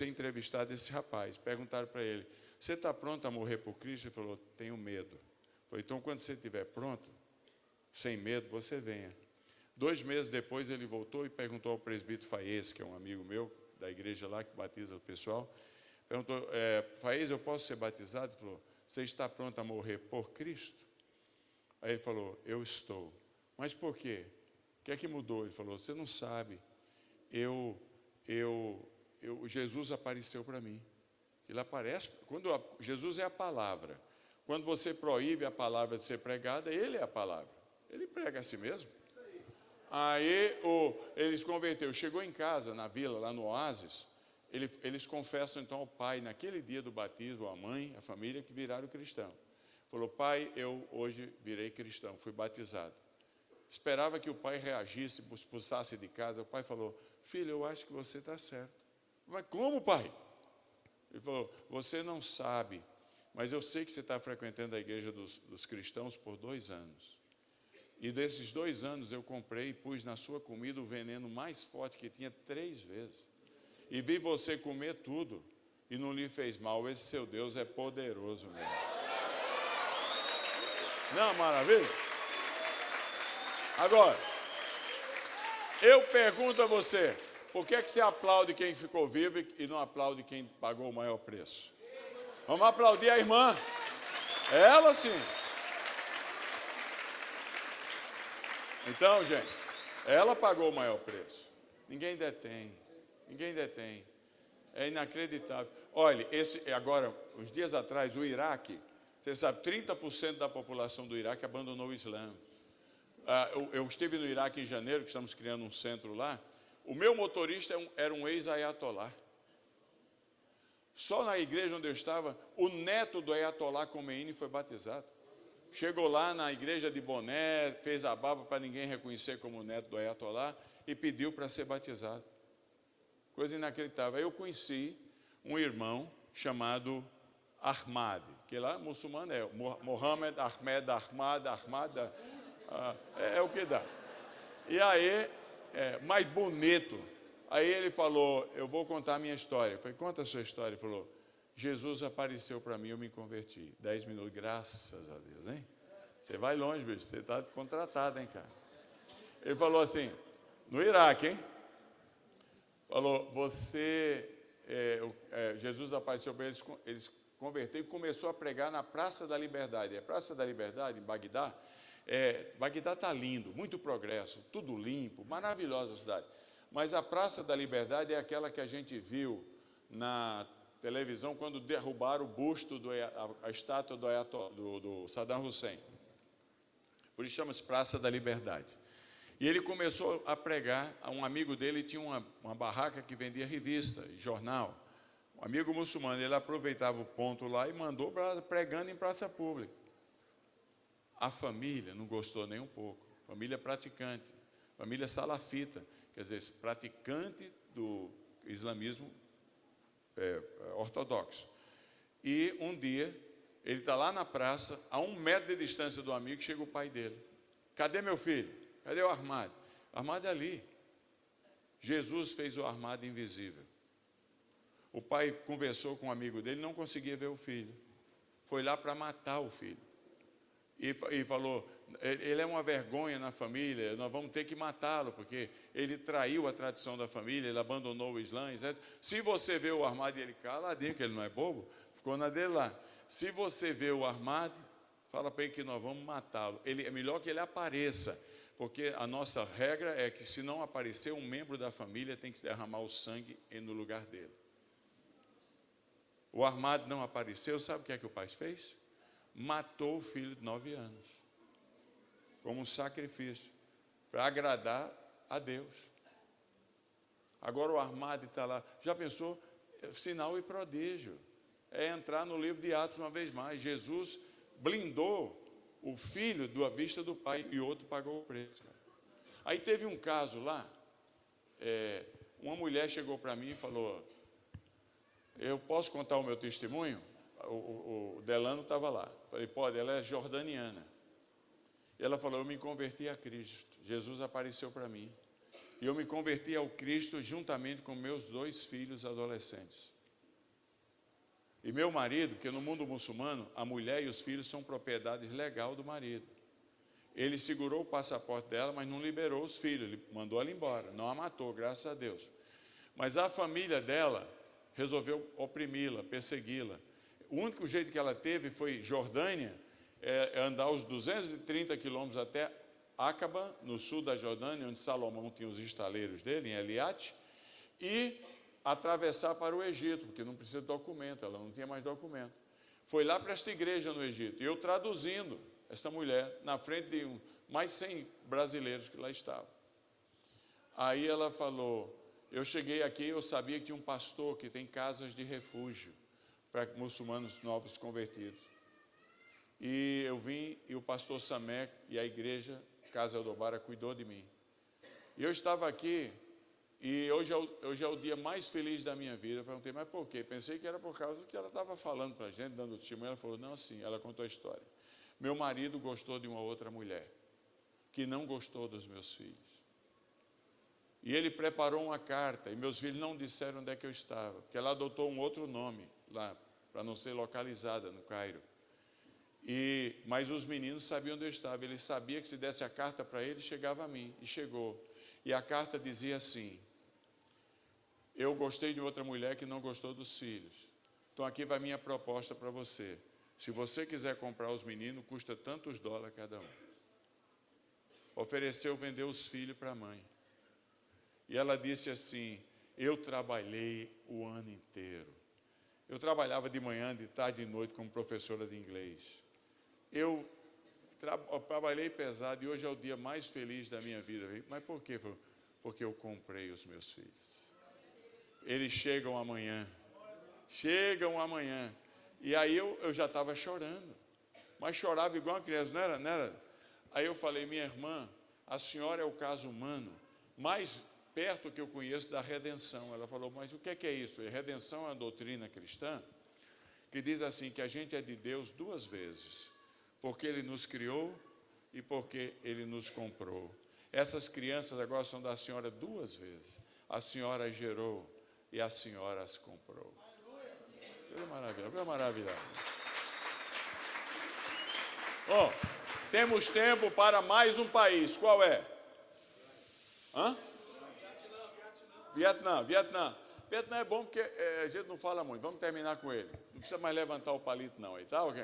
entrevistado esse rapaz. Perguntaram para ele, você está pronto a morrer por Cristo? Ele falou, tenho medo. Falei, então quando você estiver pronto, sem medo, você venha. 2 meses depois ele voltou e perguntou ao presbítero Faes, que é um amigo meu, da igreja lá, que batiza o pessoal. perguntou, Faísca, eu posso ser batizado? Ele falou, você está pronto a morrer por Cristo? Aí ele falou, eu estou. Mas por quê? O que é que mudou? Ele falou, você não sabe, Jesus apareceu para mim. Ele aparece, Jesus é a palavra. Quando você proíbe a palavra de ser pregada, ele é a palavra. Ele prega a si mesmo. Aí ele se converteu, chegou em casa, na vila, lá no Oásis, eles confessam então ao pai, naquele dia do batismo, a mãe, a família, que viraram cristão. Falou, pai, eu hoje virei cristão, fui batizado. Esperava que o pai reagisse, expulsasse de casa. O pai falou, filho, eu acho que você está certo. Mas como, pai? Ele falou, você não sabe, mas eu sei que você está frequentando a igreja dos cristãos por 2 anos. E desses 2 anos eu comprei e pus na sua comida o veneno mais forte que tinha 3 vezes. E vi você comer tudo e não lhe fez mal. Esse seu Deus é poderoso mesmo. Não, maravilha? Agora, eu pergunto a você, por que você aplaude quem ficou vivo e não aplaude quem pagou o maior preço? Vamos aplaudir a irmã. Ela sim. Então, gente, ela pagou o maior preço. Ninguém detém. Ninguém detém. É inacreditável. Olha, agora, uns dias atrás, o Iraque, você sabe, 30% da população do Iraque abandonou o Islã. Eu estive no Iraque em janeiro, que estamos criando um centro lá. O meu motorista era um ex-ayatolá. Só na igreja onde eu estava, o neto do ayatolá Khomeini foi batizado. Chegou lá na igreja de boné, fez a barba para ninguém reconhecer como neto do ayatolá e pediu para ser batizado. Coisa inacreditável. Aí eu conheci um irmão chamado Ahmad, que lá muçulmano é Mohammed, Ahmad, é o que dá. E aí, mais bonito. Aí ele falou, eu vou contar a minha história. Eu falei, conta a sua história. Ele falou, Jesus apareceu para mim, eu me converti. 10 minutos, graças a Deus, hein? Você vai longe, bicho, você está contratado, hein, cara? Ele falou assim, no Iraque, hein? Falou, Jesus apareceu para eles converteram e começou a pregar na Praça da Liberdade. A Praça da Liberdade, em Bagdá, Bagdá está lindo, muito progresso, tudo limpo, maravilhosa a cidade. Mas a Praça da Liberdade é aquela que a gente viu na televisão quando derrubaram o busto, a estátua do Saddam Hussein. Por isso chama-se Praça da Liberdade. E ele começou a pregar, um amigo dele tinha uma barraca que vendia revista e jornal. Um amigo muçulmano, ele aproveitava o ponto lá e mandou pregando em praça pública. A família não gostou nem um pouco, família praticante, família salafita, quer dizer, praticante do islamismo ortodoxo. E um dia, ele está lá na praça, a 1 metro de distância do amigo, chega o pai dele. Cadê meu filho? Cadê o Ahmad? O Ahmad é ali. Jesus fez o Ahmad invisível. O pai conversou com um amigo dele, não conseguia ver o filho. Foi lá para matar o filho. E falou, ele é uma vergonha na família, nós vamos ter que matá-lo, porque ele traiu a tradição da família, ele abandonou o Islã, etc. Se você vê o Ahmad, ele caladinho, que ele não é bobo, ficou na dele lá. Se você vê o Ahmad, fala para ele que nós vamos matá-lo. É melhor que ele apareça, porque a nossa regra é que se não aparecer, um membro da família tem que derramar o sangue no lugar dele. O Ahmad não apareceu, sabe o que é que o pai fez? Matou o filho de 9 anos, como um sacrifício, para agradar a Deus. Agora o Ahmad está lá, já pensou? Sinal e prodígio, é entrar no livro de Atos uma vez mais. Jesus blindou o filho da vista do pai e outro pagou o preço. Aí teve um caso lá, uma mulher chegou para mim e falou, eu posso contar o meu testemunho? O Delano estava lá. Falei, pode, ela é jordaniana. E ela falou, eu me converti a Cristo. Jesus apareceu para mim. E eu me converti ao Cristo juntamente com meus 2 filhos adolescentes. E meu marido, que no mundo muçulmano, a mulher e os filhos são propriedade legal do marido. Ele segurou o passaporte dela, mas não liberou os filhos. Ele mandou ela embora, não a matou, graças a Deus. Mas a família dela resolveu oprimi-la, persegui-la. O único jeito que ela teve foi Jordânia, andar os 230 quilômetros até Acaba, no sul da Jordânia, onde Salomão tinha os estaleiros dele, em Eliate, e atravessar para o Egito, porque não precisa de documento, ela não tinha mais documento. Foi lá para esta igreja no Egito, e eu traduzindo essa mulher na frente de mais 100 brasileiros que lá estavam. Aí ela falou, eu cheguei aqui, eu sabia que tinha um pastor que tem casas de refúgio para muçulmanos novos convertidos. E eu vim, e o pastor Samé e a igreja Casa Eldobara cuidou de mim. E eu estava aqui, e hoje é o dia mais feliz da minha vida. Eu perguntei, mas por quê? Pensei que era por causa do que ela estava falando para a gente, dando testemunho. Ela falou, não, sim, ela contou a história. Meu marido gostou de uma outra mulher, que não gostou dos meus filhos. E ele preparou uma carta, e meus filhos não disseram onde é que eu estava, porque ela adotou um outro nome lá, para não ser localizada no Cairo. Mas os meninos sabiam onde eu estava. Ele sabia que se desse a carta para ele, chegava a mim. E chegou. E a carta dizia assim, eu gostei de outra mulher que não gostou dos filhos. Então aqui vai minha proposta para você. Se você quiser comprar os meninos, custa tantos dólares cada um. Ofereceu vender os filhos para a mãe. E ela disse assim, eu trabalhei o ano inteiro. Eu trabalhava de manhã, de tarde e de noite como professora de inglês. Eu trabalhei pesado e hoje é o dia mais feliz da minha vida. Mas por quê? Porque eu comprei os meus filhos. Eles chegam amanhã. E aí eu já estava chorando. Mas chorava igual uma criança, não era? Aí eu falei, minha irmã, a senhora é o caso humano mais perto que eu conheço da redenção. Ela falou, mas o que é isso? Redenção é uma doutrina cristã que diz assim, que a gente é de Deus duas vezes. Porque Ele nos criou e porque Ele nos comprou. Essas crianças agora são da senhora duas vezes. A senhora gerou e a senhora as comprou. Que maravilha. Temos tempo para mais um país. Qual é? Vietnã. Vietnã é bom porque a gente não fala muito. Vamos terminar com ele. Não precisa mais levantar o palito não aí, tá? Ok?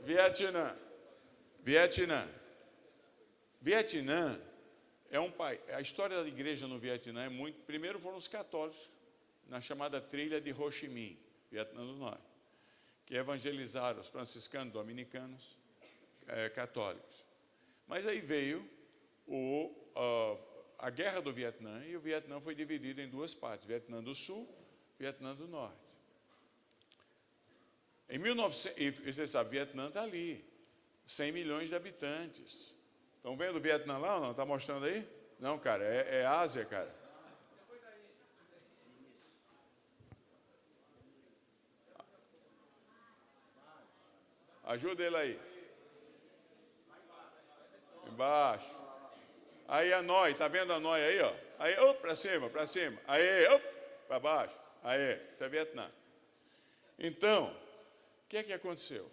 Vietnã é um país. A história da igreja no Vietnã é muito. Primeiro foram os católicos, na chamada trilha de Ho Chi Minh, Vietnã do Norte, que evangelizaram os franciscanos, dominicanos, católicos. Mas aí veio a guerra do Vietnã, e o Vietnã foi dividido em duas partes, Vietnã do Sul e Vietnã do Norte. Em 1900, e você sabe, Vietnã está ali, 100 milhões de habitantes. Estão vendo o Vietnã lá ou não? Está mostrando aí? Não, cara, é Ásia, cara. Ajuda ele aí. Embaixo. Aí Hanoi, está vendo Hanoi aí, ó? Aí, para cima. Aí, para baixo. Aí, isso é Vietnã. Então, o que é que aconteceu?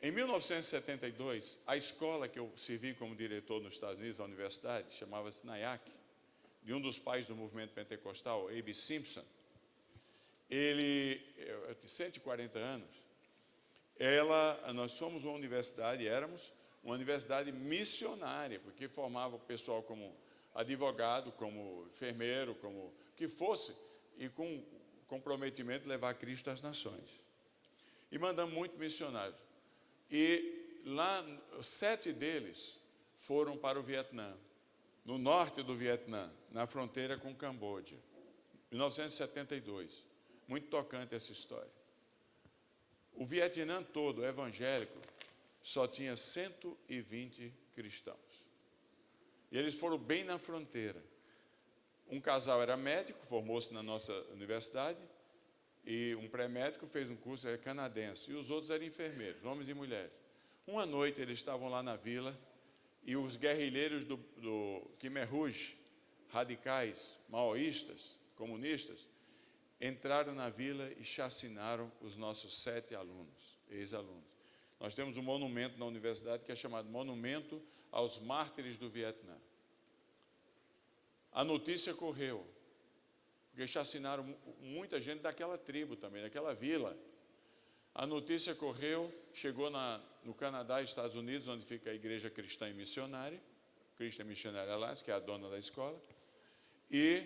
Em 1972, a escola que eu servi como diretor nos Estados Unidos, a universidade, chamava-se NIAC, de um dos pais do movimento pentecostal, A.B. Simpson. Ele, de 140 anos, nós somos uma universidade, éramos uma universidade missionária, porque formava o pessoal como advogado, como enfermeiro, como que fosse, e com comprometimento de levar Cristo às nações. E mandamos muitos missionários. E lá, 7 deles foram para o Vietnã, no norte do Vietnã, na fronteira com Camboja, 1972. Muito tocante essa história. O Vietnã todo, evangélico, só tinha 120 cristãos. E eles foram bem na fronteira. Um casal era médico, formou-se na nossa universidade, e um pré-médico fez um curso canadense, e os outros eram enfermeiros, homens e mulheres. Uma noite eles estavam lá na vila, e os guerrilheiros do Khmer Rouge, radicais, maoístas, comunistas, entraram na vila e chacinaram os nossos 7 alunos, ex-alunos. Nós temos um monumento na universidade que é chamado Monumento aos Mártires do Vietnã. A notícia correu, porque chacinaram muita gente daquela tribo também, daquela vila. A notícia correu, chegou no Canadá e Estados Unidos, onde fica a Igreja Cristã e Missionária, Christian Missionary Alliance, que é a dona da escola, e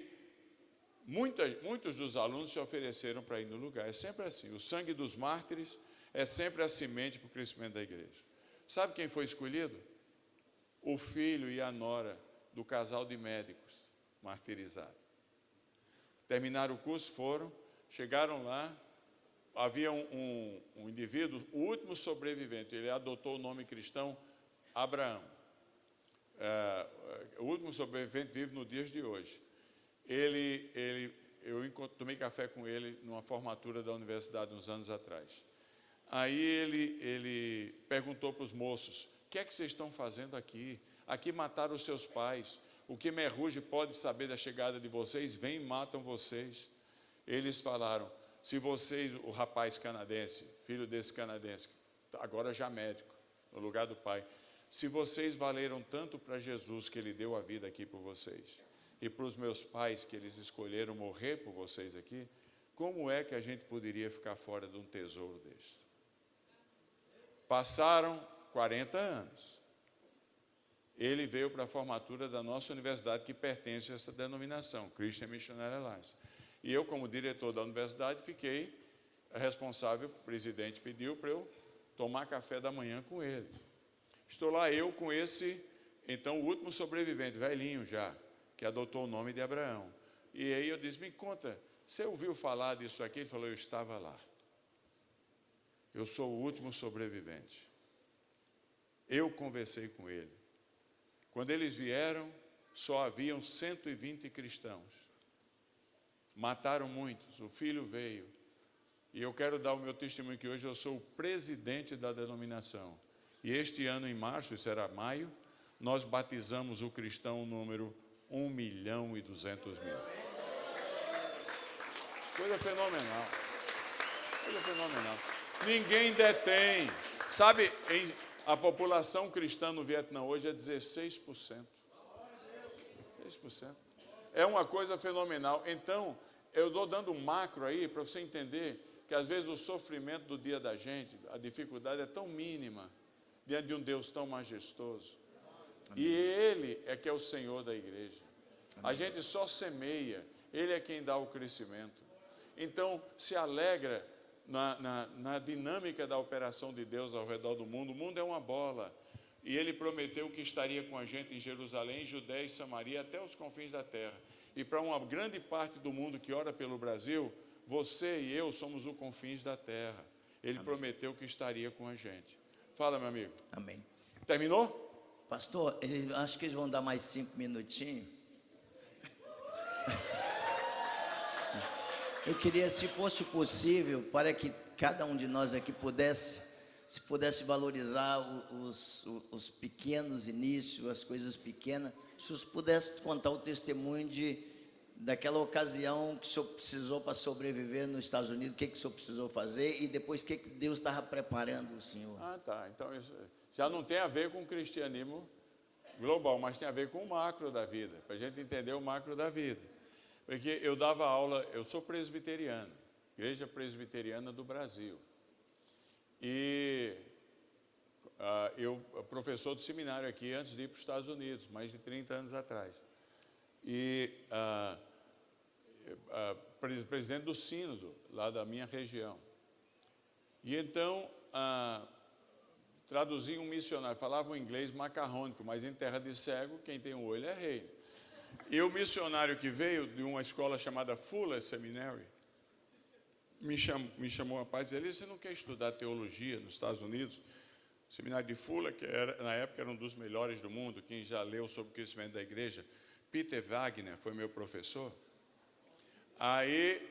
muitos dos alunos se ofereceram para ir no lugar. É sempre assim, o sangue dos mártires é sempre a semente para o crescimento da igreja. Sabe quem foi escolhido? O filho e a nora do casal de médicos martirizados. Terminaram o curso, chegaram lá, havia um indivíduo, o último sobrevivente, ele adotou o nome cristão Abraão. O último sobrevivente vive nos dias de hoje. Eu tomei café com ele numa formatura da universidade uns anos atrás. Aí ele perguntou para os moços: o que é que vocês estão fazendo aqui? Aqui mataram os seus pais. O que me ruge pode saber da chegada de vocês? Vem e matam vocês. Eles falaram: se vocês, o rapaz canadense, filho desse canadense, agora já médico, no lugar do pai, se vocês valeram tanto para Jesus que ele deu a vida aqui por vocês, e para os meus pais que eles escolheram morrer por vocês aqui, como é que a gente poderia ficar fora de um tesouro deste? Passaram 40 anos. Ele veio para a formatura da nossa universidade, que pertence a essa denominação, Christian Missionary Alliance. E eu, como diretor da universidade, fiquei responsável, o presidente pediu para eu tomar café da manhã com ele. Estou lá eu com esse, então, o último sobrevivente, velhinho já, que adotou o nome de Abraão. E aí eu disse: me conta, você ouviu falar disso aqui? Ele falou: eu estava lá. Eu sou o último sobrevivente. Eu conversei com ele. Quando eles vieram, só haviam 120 cristãos. Mataram muitos, o filho veio. E eu quero dar o meu testemunho que hoje eu sou o presidente da denominação. E este ano, em março, isso era maio, nós batizamos o cristão número 1.200.000. Coisa fenomenal. Coisa fenomenal. Ninguém detém. Sabe, a população cristã no Vietnã hoje é 16%. 16%. É uma coisa fenomenal. Então, eu estou dando um macro aí para você entender que às vezes o sofrimento do dia da gente, a dificuldade é tão mínima diante de um Deus tão majestoso. Amém. E Ele é que é o Senhor da igreja. Amém. A gente só semeia, Ele é quem dá o crescimento. Então, se alegra na dinâmica da operação de Deus ao redor do mundo. O mundo é uma bola. E Ele prometeu que estaria com a gente em Jerusalém, Judéia e Samaria, até os confins da terra. E para uma grande parte do mundo que ora pelo Brasil, você e eu somos os confins da terra. Ele Amém. Prometeu que estaria com a gente. Fala, meu amigo. Amém. Terminou? Pastor, acho que eles vão dar mais 5 minutinhos. Eu queria, se fosse possível, para que cada um de nós aqui pudesse valorizar os pequenos inícios, as coisas pequenas, se você pudesse contar o testemunho daquela ocasião que o senhor precisou para sobreviver nos Estados Unidos, o que o senhor precisou fazer e depois o que Deus estava preparando o senhor. Ah, tá. Então, isso já não tem a ver com o cristianismo global, mas tem a ver com o macro da vida, para a gente entender o macro da vida. Porque eu dava aula, eu sou presbiteriano, Igreja Presbiteriana do Brasil. E eu professor do seminário aqui antes de ir para os Estados Unidos, mais de 30 anos atrás. E presidente do sínodo, lá da minha região. E então, traduzi um missionário, falava um inglês macarrônico, mas em terra de cego, quem tem um olho é rei. E o missionário que veio de uma escola chamada Fuller Seminary, me chamou a paz e disse: você não quer estudar teologia nos Estados Unidos? O seminário de Fuller, que na época era um dos melhores do mundo, quem já leu sobre o crescimento da igreja, Peter Wagner foi meu professor. Aí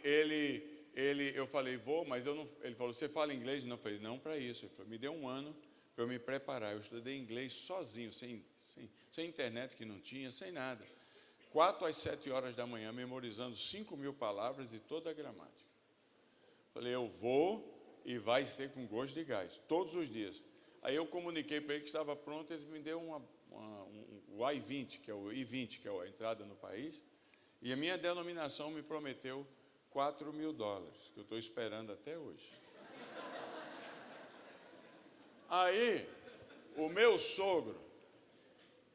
eu falei: vou, mas eu não. Ele falou: você fala inglês? Não, eu falei: não para isso. Ele falou: me deu um ano para eu me preparar. Eu estudei inglês sozinho, sem internet que não tinha, sem nada. 4 às 7 horas da manhã, memorizando 5.000 palavras e toda a gramática. Falei: eu vou e vai ser com gosto de gás, todos os dias. Aí eu comuniquei para ele que estava pronto, ele me deu o I-20, que é o I-20, que é a entrada no país. E a minha denominação me prometeu $4.000, que eu estou esperando até hoje. Aí, o meu sogro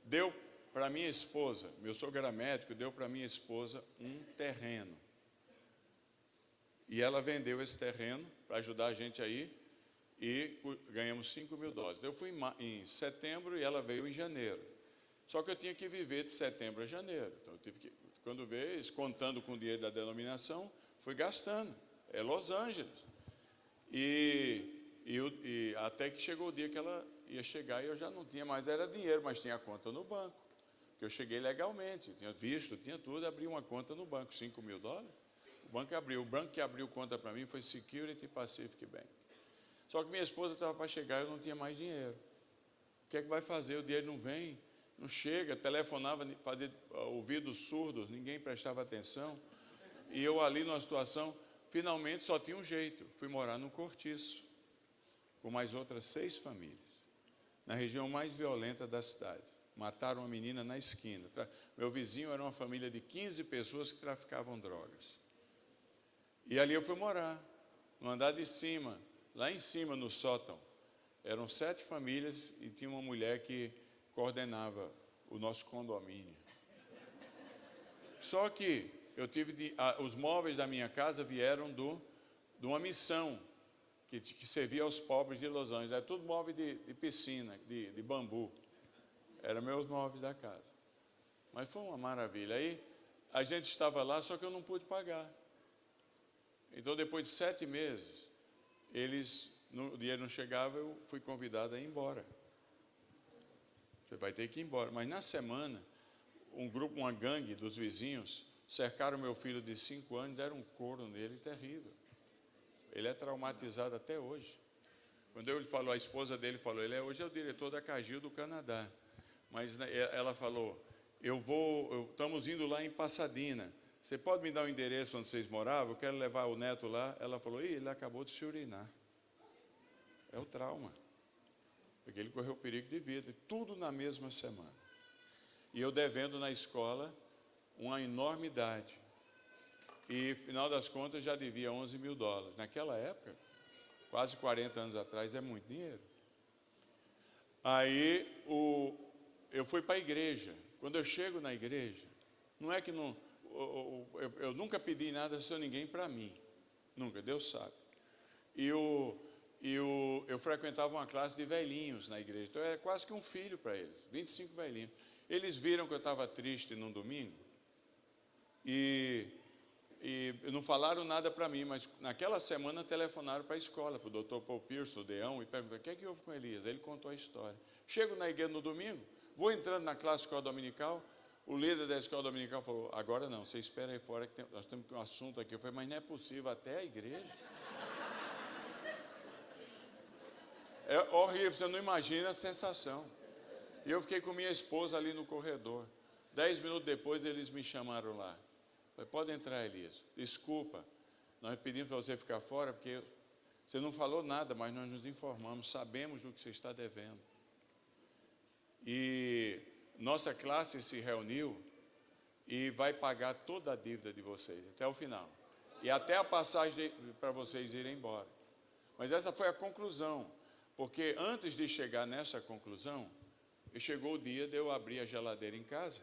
deu para minha esposa, meu sogro era médico, deu para minha esposa um terreno. E ela vendeu esse terreno para ajudar a gente aí e ganhamos $5.000. Eu fui em setembro e ela veio em janeiro. Só que eu tinha que viver de setembro a janeiro. Então eu tive que, quando veio, contando com o dinheiro da denominação, fui gastando. É Los Angeles. E até que chegou o dia que ela ia chegar e eu já não tinha mais, era dinheiro, mas tinha conta no banco. Que eu cheguei legalmente, tinha visto, tinha tudo, abri uma conta no banco, $5.000. O banco que abriu conta para mim foi Security Pacific Bank. Só que minha esposa estava para chegar e eu não tinha mais dinheiro. O que é que vai fazer? O dinheiro não vem, não chega. Telefonava, fazia ouvidos surdos, ninguém prestava atenção. E eu ali numa situação, finalmente só tinha um jeito. Fui morar no Cortiço, com mais outras 6 famílias, na região mais violenta da cidade. Mataram uma menina na esquina. Meu vizinho era uma família de 15 pessoas que traficavam drogas. E ali eu fui morar, no andar de cima, lá em cima, no sótão. Eram 7 famílias e tinha uma mulher que coordenava o nosso condomínio. Só que eu os móveis da minha casa vieram de uma missão que servia aos pobres de Los Angeles. Era tudo móvel de piscina, de bambu. Eram meus móveis da casa. Mas foi uma maravilha. Aí a gente estava lá, só que eu não pude pagar. Então, depois de 7 meses, o dinheiro não chegava, eu fui convidado a ir embora. Você vai ter que ir embora. Mas na semana, uma gangue dos vizinhos, cercaram meu filho de 5 anos, deram um couro nele terrível. Ele é traumatizado até hoje. Quando ele falou, a esposa dele falou, hoje é o diretor da Cargill do Canadá. Mas ela falou, estamos indo lá em Pasadena. Você pode me dar o endereço onde vocês moravam? Eu quero levar o neto lá. Ela falou, ele acabou de se urinar. É o trauma. Porque ele correu perigo de vida. Tudo na mesma semana. E eu devendo na escola uma enormidade. E, final das contas, já devia $11.000. Naquela época, quase 40 anos atrás, é muito dinheiro. Aí, eu fui para a igreja. Quando eu chego na igreja, não é que eu nunca pedi nada a ninguém para mim. Nunca, Deus sabe. Eu frequentava uma classe de velhinhos na igreja. Então, eu era quase que um filho para eles. 25 velhinhos. Eles viram que eu estava triste num domingo. E não falaram nada para mim, mas naquela semana telefonaram para a escola, para o Dr. Paul Pierce, o Deão, e perguntaram, o que é que houve com Elias? Ele contou a história. Chego na igreja no domingo, vou entrando na classe escola dominical, o líder da escola dominical falou, agora não, você espera aí fora, que nós temos um assunto aqui. Eu falei, mas não é possível, até a igreja? É horrível, você não imagina a sensação. E eu fiquei com minha esposa ali no corredor. 10 minutos depois, eles me chamaram lá. Falei, pode entrar, Elias. Desculpa, nós pedimos para você ficar fora, porque você não falou nada, mas nós nos informamos, sabemos do que você está devendo. E nossa classe se reuniu e vai pagar toda a dívida de vocês, até o final. E até a passagem para vocês irem embora. Mas essa foi a conclusão, porque antes de chegar nessa conclusão, chegou o dia de eu abrir a geladeira em casa.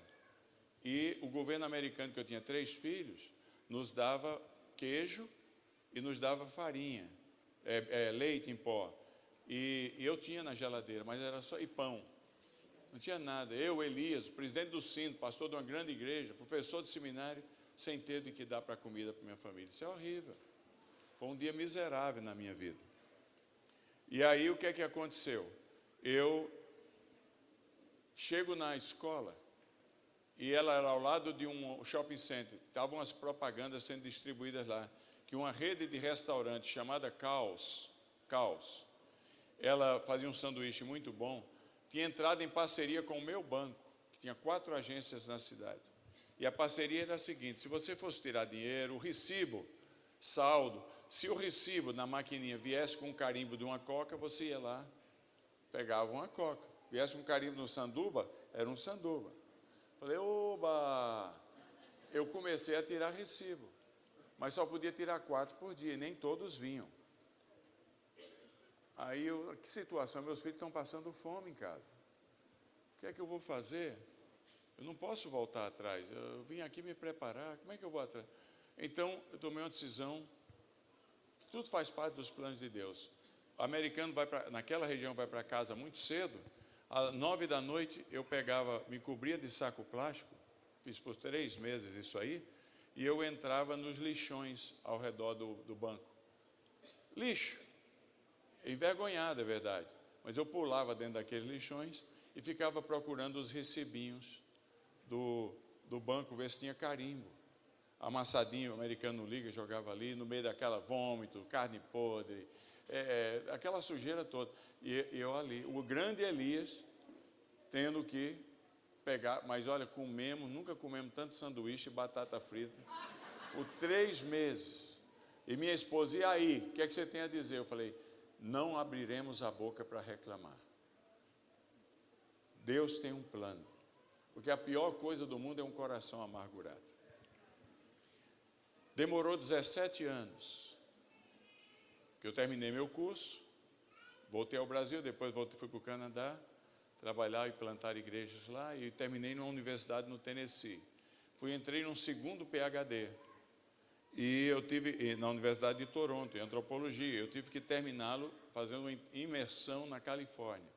E o governo americano, que eu tinha 3 filhos, nos dava queijo e nos dava farinha, leite em pó. E eu tinha na geladeira, mas era só pão. Não tinha nada. Eu, Elias, presidente do Sino, pastor de uma grande igreja, professor de seminário, sem ter de que dar para comida para minha família. Isso é horrível. Foi um dia miserável na minha vida. E aí o que é que aconteceu? Eu chego na escola, e ela era ao lado de um shopping center. Estavam as propagandas sendo distribuídas lá, que uma rede de restaurantes chamada Caos, ela fazia um sanduíche muito bom, tinha entrado em parceria com o meu banco, que tinha 4 agências na cidade. E a parceria era a seguinte, se você fosse tirar dinheiro, o recibo, saldo, se o recibo na maquininha viesse com um carimbo de uma coca, você ia lá, pegava uma coca. Viesse um carimbo no sanduba, era um sanduba. Falei, oba! eu comecei a tirar recibo, mas só podia tirar 4 por dia, e nem todos vinham. Aí, que situação, meus filhos estão passando fome em casa. O que é que eu vou fazer? Eu não posso voltar atrás, eu vim aqui me preparar, como é que eu vou atrás? Então, eu tomei uma decisão, tudo faz parte dos planos de Deus. O americano naquela região vai para casa muito cedo, às 9 da noite eu me cobria de saco plástico, fiz por 3 meses isso aí, e eu entrava nos lixões ao redor do banco. Lixo, envergonhado, é verdade, mas eu pulava dentro daqueles lixões e ficava procurando os recibinhos do banco, ver se tinha carimbo. Amassadinho, o americano liga, jogava ali, no meio daquela vômito, carne podre, aquela sujeira toda. E eu ali, o grande Elias, tendo que pegar, mas olha, nunca comemos tanto sanduíche e batata frita, por 3 meses. E minha esposa, e aí, o que é que você tem a dizer? Eu falei, não abriremos a boca para reclamar. Deus tem um plano, porque a pior coisa do mundo é um coração amargurado. Demorou 17 anos que eu terminei meu curso, voltei ao Brasil, depois fui para o Canadá, trabalhar e plantar igrejas lá, e terminei numa universidade no Tennessee. Entrei num segundo PhD, e eu tive, na Universidade de Toronto, em antropologia, eu tive que terminá-lo fazendo uma imersão na Califórnia.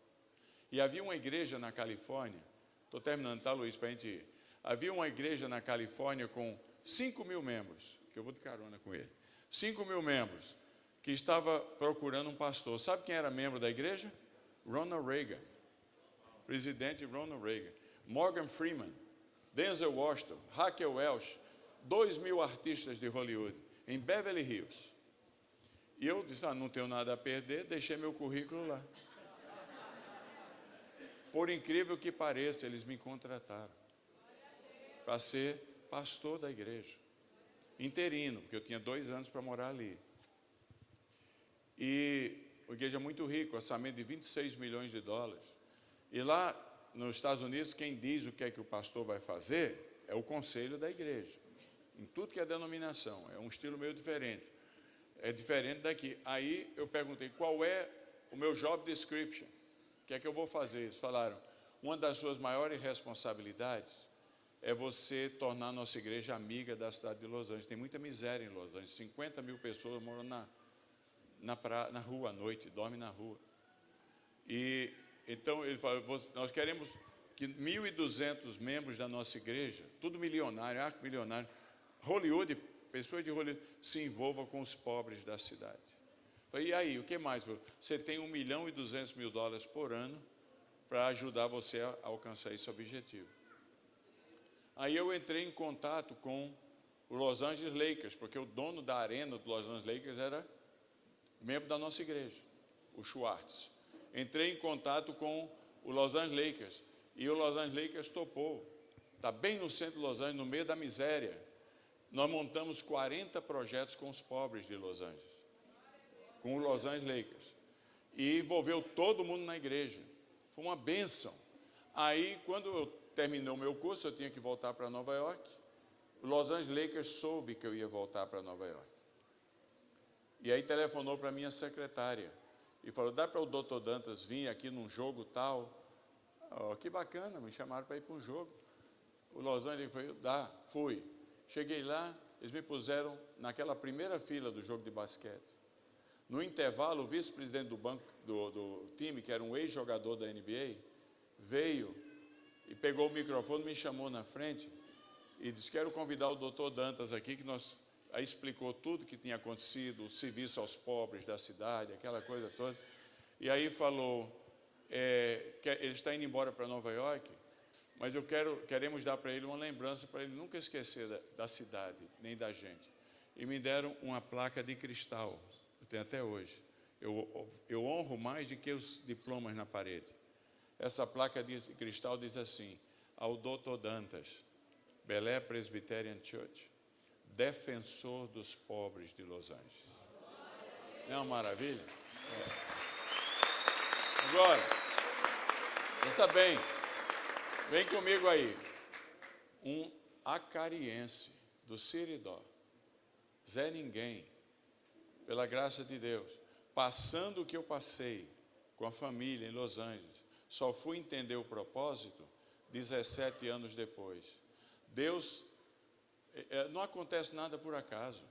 E havia uma igreja na Califórnia, estou terminando, tá, Luiz, para a gente ir. Havia uma igreja na Califórnia com 5.000 membros, que eu vou de carona com ele, 5.000 membros, que estava procurando um pastor. Sabe quem era membro da igreja? Ronald Reagan, presidente Ronald Reagan, Morgan Freeman, Denzel Washington, Raquel Welch, 2.000 artistas de Hollywood, em Beverly Hills. E eu disse, não tenho nada a perder, deixei meu currículo lá. Por incrível que pareça, eles me contrataram para ser pastor da igreja, interino, porque eu tinha 2 anos para morar ali. E a igreja é muito rica, orçamento de 26 milhões de dólares. E lá nos Estados Unidos, quem diz o que é que o pastor vai fazer é o conselho da igreja, em tudo que é denominação. É um estilo meio diferente, é diferente daqui. Aí eu perguntei, qual é o meu job description? O que é que eu vou fazer? Eles falaram, uma das suas maiores responsabilidades é você tornar a nossa igreja amiga da cidade de Los Angeles. Tem muita miséria em Los Angeles, 50.000 pessoas moram na rua à noite, dormem na rua. E então ele falou, nós queremos que 1.200 membros da nossa igreja, tudo milionário, arco milionário, Hollywood, pessoas de Hollywood, se envolvam com os pobres da cidade. Falei, e aí, o que mais? Você tem $1.200.000 por ano para ajudar você a alcançar esse objetivo. Aí eu entrei em contato com o Los Angeles Lakers, porque o dono da arena do Los Angeles Lakers era membro da nossa igreja, o Schwartz. Entrei em contato com o Los Angeles Lakers, e o Los Angeles Lakers topou. Está bem no centro de Los Angeles, no meio da miséria. Nós montamos 40 projetos com os pobres de Los Angeles, com o Los Angeles Lakers, e envolveu todo mundo na igreja. Foi uma bênção. Aí, quando eu terminou o meu curso, eu tinha que voltar para Nova York. O Los Angeles Lakers soube que eu ia voltar para Nova York. E aí telefonou para a minha secretária e falou, dá para o Dr. Dantas vir aqui num jogo tal? Oh, que bacana, me chamaram para ir para um jogo. O Los Angeles falou, fui. Cheguei lá, eles me puseram naquela primeira fila do jogo de basquete. No intervalo, o vice-presidente do time, que era um ex-jogador da NBA, veio e pegou o microfone, me chamou na frente e disse, quero convidar o Dr. Dantas aqui, aí explicou tudo que tinha acontecido, o serviço aos pobres da cidade, aquela coisa toda. E aí falou, que ele está indo embora para Nova York, mas queremos dar para ele uma lembrança, para ele nunca esquecer da cidade, nem da gente. E me deram uma placa de cristal, eu tenho até hoje. Eu honro mais do que os diplomas na parede. Essa placa de cristal diz assim, ao Dr. Dantas, Belé Presbyterian Church, defensor dos pobres de Los Angeles. Não é uma maravilha? Agora, pensa bem, vem comigo aí. acariense, do Siridó. Zé Ninguém, pela graça de Deus, passando o que eu passei com a família em Los Angeles, só fui entender o propósito 17 anos depois. Deus, não acontece nada por acaso.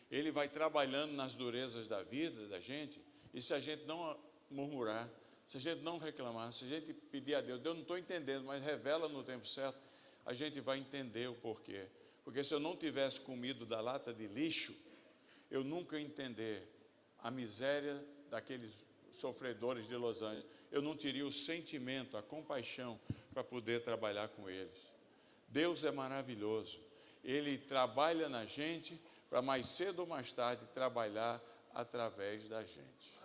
Ele vai trabalhando nas durezas da vida da gente, e se a gente não murmurar, se a gente não reclamar, se a gente pedir a Deus, Deus, não estou entendendo, mas revela no tempo certo, a gente vai entender o porquê. Porque se eu não tivesse comido da lata de lixo, eu nunca ia entender a miséria daqueles sofredores de Los Angeles. Eu não teria o sentimento, a compaixão para poder trabalhar com eles. Deus é maravilhoso. Ele trabalha na gente para mais cedo ou mais tarde trabalhar através da gente.